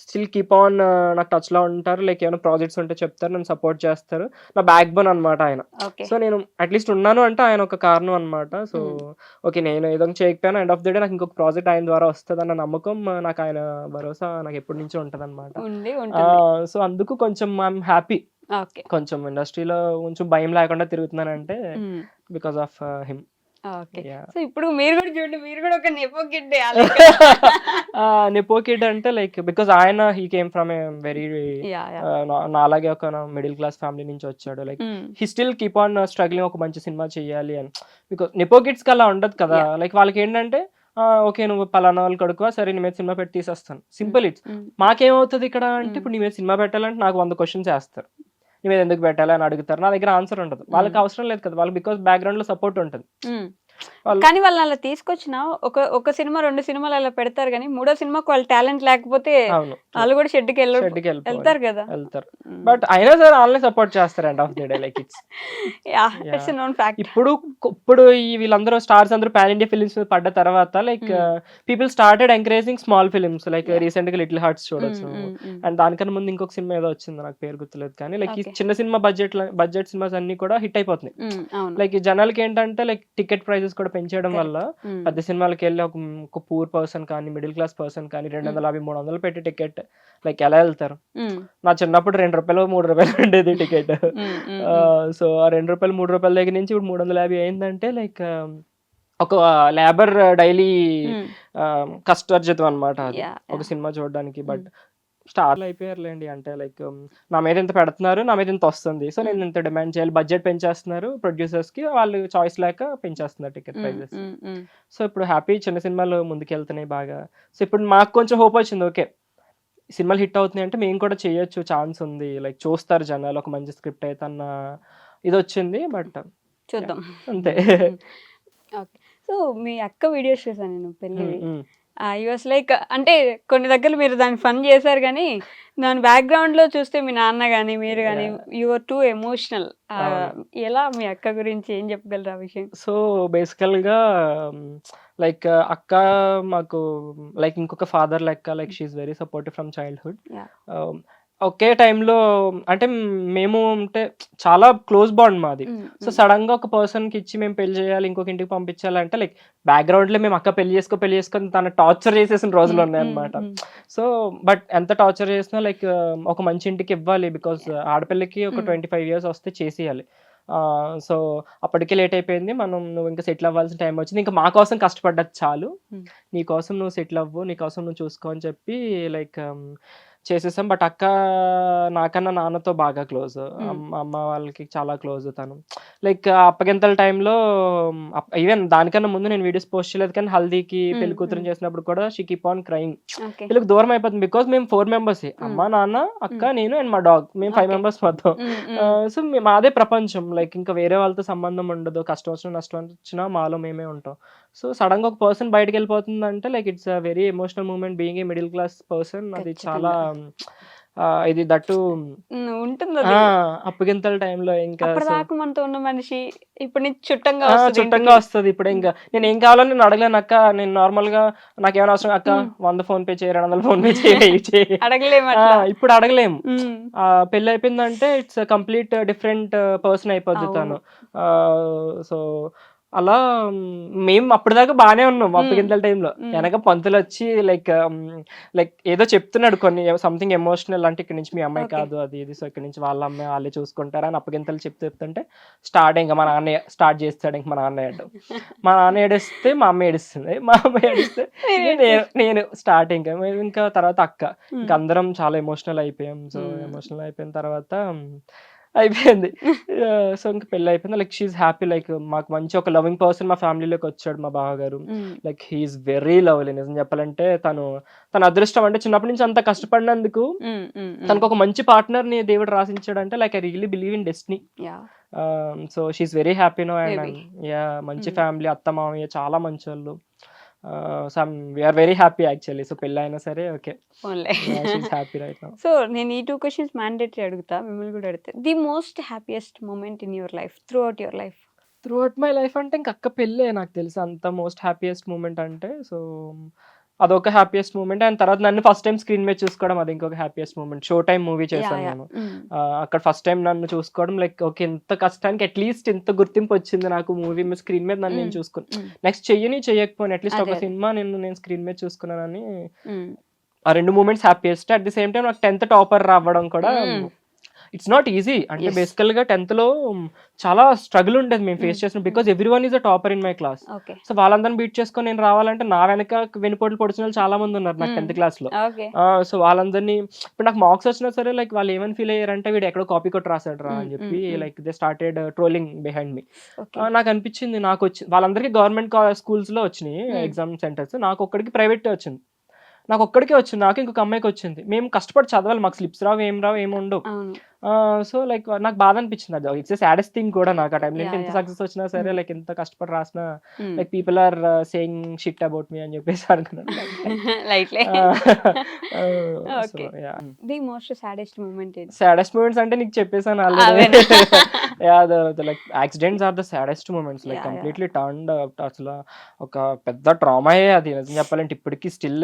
still keep on నాకు టచ్ లో ఉంటారు. లైక్ ఏమైనా ప్రాజెక్ట్స్ ఉంటే చెప్తారు, నన్ను సపోర్ట్ చేస్తారు. నా బ్యాక్ బోన్ అనమాట ఆయన. సో నేను అట్లీస్ట్ ఉన్నాను అంటే ఆయన ఒక కారణం అనమాట. సో ఓకే నేను ఏదో చేయకపోయినా ఎండ్ ఆఫ్ ద డే నాకు ఇంకొక ప్రాజెక్ట్ ఆయన ద్వారా వస్తుంది అన్న నమ్మకం నాకు, ఆయన భరోసా నాకు ఎప్పటి నుంచో ఉంటది అనమాట. సో అందుకు కొంచెం ఐఎమ్ హ్యాపీ. కొంచెం ఇండస్ట్రీలో కొంచెం భయం లేకుండా తిరుగుతున్నానంటే బికాస్ ఆఫ్ హిమ్. సో ఇప్పుడు మీరు కూడా చూడండి, మీరు కూడా ఒక నెపో కిడ్. నెపో కిడ్ అంటే లైక్ బికాస్ ఆయన he came from a very నాలాగే ఒక మిడిల్ క్లాస్ ఫ్యామిలీ నుంచి వచ్చాడు. Like he still keep on struggling ఒక మంచి సినిమా చేయాలి అని. బికాస్ నెపో కిడ్స్ కి అలా ఉండదు కదా. లైక్ వాళ్ళకి ఏంటంటే ఓకే నువ్వు పలానా వాళ్ళు కడుకో, సరే నీ మీద సినిమా పెట్టి తీసేస్తాను, సింపుల్. ఇట్స్ మాకేమవుతుంది ఇక్కడ అంటే ఇప్పుడు నీ మీద సినిమా పెట్టాలంటే నాకు 100 క్వశ్చన్స్ వేస్తారు, నీ మీద ఎందుకు పెట్టాలి అని అడుగుతారు. నా దగ్గర ఆన్సర్ ఉండదు, వాళ్ళకి అవసరం లేదు కదా. వాళ్ళకి బికాస్ బ్యాక్గ్రౌండ్ లో సపోర్ట్ ఉంటుంది. కానీ వాళ్ళని అలా తీసుకొచ్చిన ఒక సినిమా 2 సినిమాలు అలా పెడతారు, కానీ 3వ సినిమాకి వాళ్ళ టాలెంట్ లేకపోతే వాళ్ళు కూడా షెడ్కి వెళ్తారు కదా. వెళ్తారు బట్ అయినా సరే వాళ్ళని సపోర్ట్ చేస్తారు end of the day. Like it's known fact. ఇప్పుడు ఈ వీళ్ళందరూ స్టార్స్ అందరూ పాన్ ఇండియా ఫిలిమ్స్ పడ్డ తర్వాత like people started encouraging small films. Like recent గా లిటిల్ హార్ట్స్ చూడొచ్చు. అండ్ దానికన్నా ముందు ఇంకొక సినిమా ఏదో వచ్చింది, నాకు పేరు గుర్తులేదు. కానీ లైక్ ఈ చిన్న సినిమా బడ్జెట్ సినిమాస్ అన్ని కూడా హిట్ అయిపోతున్నాయి. లైక్ జనాలకి ఏంటంటే లైక్ టికెట్ ప్రైసెస్ కూడా పెంచేయడం వల్ల పెద్ద సినిమాలకి వెళ్ళి ఒక పూర్ పర్సన్ కానీ మిడిల్ క్లాస్ పర్సన్ కానీ 250-300 పెట్టి టికెట్ లైక్ ఎలా వెళ్తారు? నా చిన్నప్పుడు ₹2 ఉండేది టికెట్. సో ఆ ₹2 దగ్గర నుంచి ఇప్పుడు 350 అయిందంటే లైక్ ఒక లేబర్ డైలీ కష్టార్జితం అనమాట అది ఒక సినిమా చూడడానికి. బట్ స్టార్లు అయిపోయారులేండి. అంటే లైక్ నా మీద ఇంత పెడుతున్నారు, నా మీద ఇంత వస్తుంది, సో నేను ఇంత డిమాండ్ చేయాలి. బడ్జెట్ పెంచేస్తున్నారు ప్రొడ్యూసర్స్ కి, వాళ్ళు చాయిస్ లేక పెంచేస్తున్నారు టికెట్ ప్రైజెస్. సో ఇప్పుడు హ్యాపీ, చిన్న సినిమాలు ముందుకెళ్తున్నాయి బాగా. సో ఇప్పుడు మాకు కొంచెం హోప్ వచ్చింది, ఓకే సినిమాలు హిట్ అవుతున్నాయి అంటే మేము కూడా చేయొచ్చు, ఛాన్స్ ఉంది, లైక్ చూస్తారు జనాలు, ఒక మంచి స్క్రిప్ట్ అయితే అన్న ఇది వచ్చింది. బట్ చూద్దాం అంతే. ఓకే. సో మీ అక్క వీడియోస్ చూసాను నేను పెళ్ళి. ఐ వాస్ లైక్, అంటే కొన్ని దగ్గర మీరు దాన్ని ఫన్ చేశారు, కానీ దాని బ్యాక్గ్రౌండ్ లో చూస్తే మీ నాన్న కానీ మీరు కానీ యు ఆర్ టూ ఎమోషనల్. ఎలా మీ అక్క గురించి ఏం చెప్పగలరు ఆ విషయం? సో బేసికల్ గా లైక్ అక్క మాకు లైక్ ఇంకొక ఫాదర్ లెక్క. Like she's very supportive from childhood. ఒకే టైంలో అంటే మేము అంటే చాలా క్లోజ్ బాండ్ మాది. సో సడన్ గా ఒక పర్సన్ కి ఇచ్చి మేము పెళ్లి చేయాలి, ఇంకొక ఇంటికి పంపించాలంటే లైక్ బ్యాక్గ్రౌండ్ లో మేము అక్క పెళ్లి చేసుకొని తన టార్చర్ చేసేసిన రోజులు ఉన్నాయన్నమాట. సో బట్ ఎంత టార్చర్ చేసినా లైక్ ఒక మంచి ఇంటికి ఇవ్వాలి, బికాస్ ఆడపిల్లకి ఒక 25 years వస్తే చేసేయాలి. సో అప్పటికే లేట్ అయిపోయింది, నువ్వు ఇంకా సెటిల్ అవ్వాల్సిన టైం వచ్చింది, ఇంకా మా కోసం కష్టపడ్డది చాలు, నీ కోసం నువ్వు సెటిల్ అవ్వు, నీ కోసం నువ్వు చూసుకో అని చెప్పి లైక్ చేసేసాం. బట్ అక్క నాకన్నా నాన్నతో బాగా క్లోజ్, అమ్మ వాళ్ళకి చాలా క్లోజ్ తను. లైక్ అప్పగింతల టైంలో ఈవెన్ దానికన్నా ముందు నేను వీడియోస్ పోస్ట్ చేయలేదు, కానీ హల్దీకి పెళ్లి కూతురు చేసినప్పుడు కూడా she keep on crying. Okay. వీళ్ళకి దూరం అయిపోతుంది బికాస్ మేము 4 మెంబర్స్, అమ్మ నాన్న అక్క నేను అండ్ మా డాగ్, మేము 5 మెంబర్స్ మొత్తం. సో మాదే ప్రపంచం, లైక్ ఇంకా వేరే వాళ్ళతో సంబంధం ఉండదు, కష్టం వచ్చినా నష్టం వచ్చినా మాలో మేమే ఉంటాం. సో సడన్ గా ఒక పర్సన్ బయటకు వెళ్ళిపోతుంది అంటే like it's a very emotional moment being a middle class person. అది చాలా ఇది దట్టు ఉంటుంది. అప్పగింతల టైంలో ఇంకా అప్పటిదాకా మనతో ఉన్న మనిషి ఇప్పుడు నుంచి చుట్టంగా వస్తుంది. ఇప్పుడు ఇంకా నేను ఏం కావాలని నేను అడగలేను అక్క, నేను నార్మల్ గా నాకు ఏమైనా అవసరం అక్క 100 ఫోన్ పే చేయి, 200 ఫోన్ పే చేయి, అడగలేము. ఇప్పుడు అడగలేము. పెళ్లి అయిపోయిందంటే ఇట్స్ కంప్లీట్ డిఫరెంట్ పర్సన్ అయిపోద్ది తను. సో అలా మేము అప్పటిదాకా బాగానే ఉన్నాం. అప్పగింతల టైంలో వెనక పంతులు వచ్చి లైక్ ఏదో చెప్తున్నాడు కొన్ని సంథింగ్ ఎమోషనల్, అంటే ఇక్కడ నుంచి మీ అమ్మాయి కాదు అది ఇది, సో ఇక్కడ నుంచి వాళ్ళ అమ్మాయి వాళ్ళే చూసుకుంటారు అని అప్పగింతలు చెప్తుంటే స్టార్ట్ ఇంకా మా నాన్న స్టార్ట్ చేస్తాడు. ఇంక మా నాన్న ఏడు, మా నాన్న ఏడిస్తే మా అమ్మ ఏడుస్తుంది, మా అమ్మ ఏడిస్తే నేను స్టార్ట్. ఇంకా తర్వాత అక్క, ఇంకా అందరం చాలా ఎమోషనల్ అయిపోయాం. సో ఎమోషనల్ అయిపోయిన తర్వాత అయిపోయింది. సో ఇంకా పెళ్ళి అయిపోయింది. లైక్ షీఈ్ హ్యాపీ, లైక్ మాకు మంచి ఒక లవింగ్ పర్సన్ మా ఫ్యామిలీలోకి వచ్చాడు మా బావగారు. Like he's very lovely. నిజం చెప్పాలంటే తన అదృష్టం, అంటే చిన్నప్పటి నుంచి అంత కష్టపడినందుకు తనకు ఒక మంచి పార్ట్నర్ ని దేవుడు రాసించాడంటే like I really believe in destiny. So she's very happy no. And మంచి ఫ్యామిలీ, అత్త మామయ్య చాలా మంచి వాళ్ళు. We're very happy actually. So పెళ్ళి అయినా సరే okay, happy right now. So నేను ఈ 2 క్వశ్చన్స్ మ్యాండేటరీ అడుగుతా, మిమ్మల్ని కూడా అడిగితే the most happiest moment in your life, throughout your life? Throughout my life అంటే ఇంక అక్క పెళ్ళే నాకు తెలుసు అంత మోస్ట్ హ్యాపీయెస్ట్ మూమెంట్ అంటే. సో అదొక హ్యాపీయెస్ట్ మూమెంట్. అండ్ తర్వాత నన్ను ఫస్ట్ టైం స్క్రీన్ మీద చూసుకోవడం, అది ఇంకొక happiest moment. Show time movie చేశాను నేను, అక్కడ ఫస్ట్ టైం నన్ను చూసుకోవడం లైక్ ఓకే, ఎంత కష్టానికి అట్లీస్ట్ ఎంత గుర్తింపు వచ్చింది నాకు మూవీ మీద, స్క్రీన్ మీద నన్ను నేను చూసుకుని. నెక్స్ట్ చేయకపోయినా అట్లీస్ట్ ఒక సినిమా నేను స్క్రీన్ మీద చూసుకున్నానని, ఆ 2 moments happiest. At the same time నాకు 10th టాపర్ రావడం కూడా ఇట్స్ నాట్ ఈజీ. అంటే బేసికల్ గా 10th లో చాలా స్ట్రగుల్ ఉండేది మేము ఫేస్ చేసిన, because every one is a topper in my class. So వాళ్ళందరిని బీట్ చేసుకొని నేను రావాలంటే నా వెనక వెనుపోట్లు పొడిచిన వాళ్ళు చాలా మంది ఉన్నారు నాకు 10th క్లాస్ లో. సో వాళ్ళందరినీ ఇప్పుడు నాకు మార్క్స్ వచ్చినా సరే లైక్ వాళ్ళు ఏమని ఫీల్ అయ్యారంటే వీడు ఎక్కడో కాపీ కొట్టి రాసాడు రా అని చెప్పి like they started trolling behind me. నాకు అనిపించింది నాకు వచ్చి వాళ్ళందరికీ గవర్నమెంట్ స్కూల్స్ లో వచ్చినాయి ఎగ్జామ్ సెంటర్స్, నాకు ఒక్కడికి ప్రైవేట్ వచ్చింది. నాకు ఒక్కడికే వచ్చింది, నాకు ఇంకొక అమ్మాయికి వచ్చింది. మేము కష్టపడి చదవాలి, మాకు స్లిప్స్ రావు ఏమి ఉండవు. సో లైక్ నాకు బాధ అనిపించింది. అది ఇట్స్ సాడెస్ట్ థింగ్ కూడా నాకు ఆ టైంలో. ఎంత సక్సెస్ వచ్చినా సరే లైక్ ఎంత కష్టపడి రాసినా like people are saying shit about me అని చెప్పేసి అనుకున్నాను. సాడెస్ట్ మూమెంట్స్ అంటే నీకు చెప్పేసాను already. Like accidents are the saddest moments, like completely turned. అసలు ఒక పెద్ద ట్రామాయే అది నిజం చెప్పాలంటే, ఇప్పటికీ స్టిల్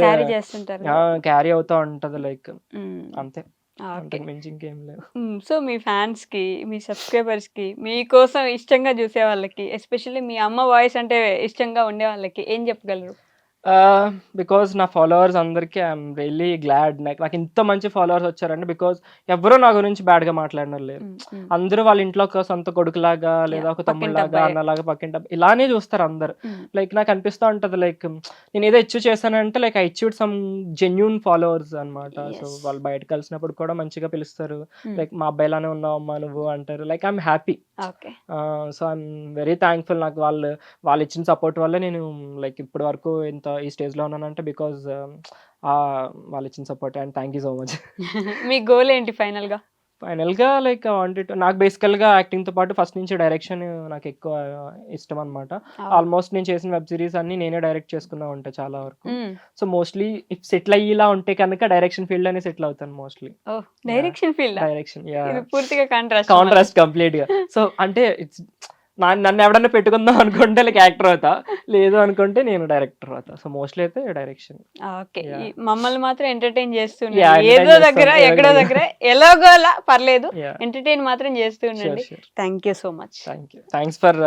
క్యారీ అవుతా ఉంటది లైక్ అంతే. సో మీ ఫ్యాన్స్ కి, మీ సబ్స్క్రైబర్స్ కి, మీకోసం ఇష్టంగా చూసే వాళ్ళకి, ఎస్పెషల్లీ మీ అమ్మ వాయిస్ అంటే ఇష్టంగా ఉండే వాళ్ళకి ఏం చెప్పగలరు? బికాజ్ నా ఫాలోవర్స్ అందరికీ ఐఎమ్ రియల్లీ గ్లాడ్. నాకు ఇంత మంచి ఫాలోవర్స్ వచ్చారంటే బికాజ్ ఎవరో నా గురించి బ్యాడ్ గా మాట్లాడినారు లేరు. అందరూ వాళ్ళ ఇంట్లో ఒక సొంత కొడుకులాగా లేదా ఒక తమ్ముళ్ళలాగా అన్నలాగా పక్కింట ఇలానే చూస్తారు అందరు. లైక్ నాకు అనిపిస్తూ ఉంటది లైక్ నేను ఏదో అచీవ్ చేశానంటే like I achieved some genuine followers అనమాట. సో వాళ్ళు బయట కలిసినప్పుడు కూడా మంచిగా పిలుస్తారు, లైక్ మా అబ్బాయిలానే ఉన్నావు అమ్మా నువ్వు అంటారు. Like I'm happy. So I'm very thankful. నాకు వాళ్ళు ఇచ్చిన సపోర్ట్ వల్ల నేను లైక్ ఇప్పటి వరకు ఇంత ఈ స్టేజ్ లో ఉన్నానంటే బికాజ్ వాళ్ళు ఇచ్చిన support. And thank you so much. Me goal ఏంటి ఫైనల్ గా లైక్ నాకు బేసికల్ గా యాక్టింగ్ తో పాటు ఫస్ట్ నుంచి డైరెక్షన్ నాకు ఎక్కువ ఇష్టం అనమాట. ఆల్మోస్ట్ నేను చేసిన వెబ్ సిరీస్ అన్ని నేనే డైరెక్ట్ చేసుకున్నా ఉంటా చాలా వరకు. సో మోస్ట్లీ ఇఫ్ సెటిల్ అయ్యేలా ఉంటే కనుక డైరెక్షన్ ఫీల్డ్ అనే సెటిల్ అవుతాను మోస్ట్లీ. డైరెక్షన్ కాంట్రాస్ట్ కంప్లీట్ గా. సో అంటే ఇట్స్ నన్ను ఎవడన్నా పెట్టుకుందాం అనుకుంటే లైక్ యాక్టర్ అవుతా, లేదు అనుకుంటే నేను డైరెక్టర్ అవుతా. సో మోస్ట్లీ అయితే డైరెక్షన్. మమ్మల్ని మాత్రం ఎంటర్టైన్ చేస్తున్నారు, ఏదో దగ్గర ఎక్కడో దగ్గర ఎలాగోలా పర్లేదు, ఎంటర్టైన్ మాత్రం చేస్తూ ఉండండి. Thank you so much. Thanks for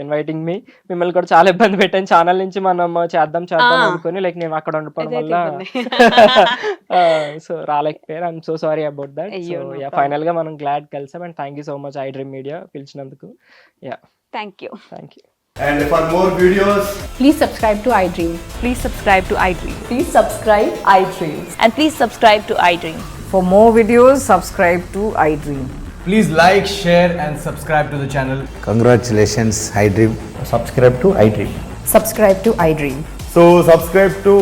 inviting me. మిమ్మల్ని కూడా చాలా ఇబ్బంది పెట్టాను. ఛానల్ నుంచి మనం చేద్దాం అనుకుని లైక్ నేను అక్కడ ఉండిపోవడం వల్ల సో రాలేకపోయాను. I'm so sorry about that. So final గా మనం గ్లాడ్ కలిసాం. And thank you so much iDream Media పిలిచినందుకు. Thank you. And for more videos, please subscribe to iDream. Please subscribe to iDream. Please subscribe iDream. And please subscribe to iDream. For more videos, subscribe to iDream. Please like, share, and subscribe to the channel. Congratulations, iDream. Subscribe to iDream. Subscribe to iDream. So subscribe to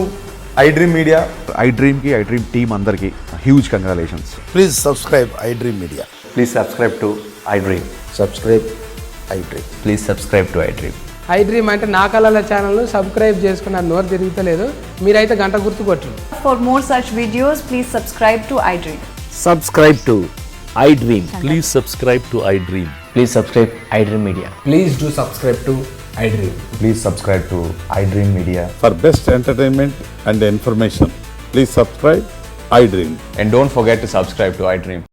iDream Media. iDream ki iDream team andarki huge congratulations. Please subscribe iDream Media. Please subscribe to iDream. Subscribe iDream. Please subscribe to iDream. iDream అంటే నా కళల ఛానల్ను subscribe చేసుకున్న నోరు తిరుగుతలేదు, మీరైతే గంట గుర్తు కొట్టండి. For more such videos, please subscribe to iDream. Subscribe to iDream. Please subscribe to iDream. Please subscribe iDream Media. Please do subscribe to iDream. Please subscribe to iDream Media. For best entertainment and information, please subscribe iDream. And don't forget to subscribe to iDream.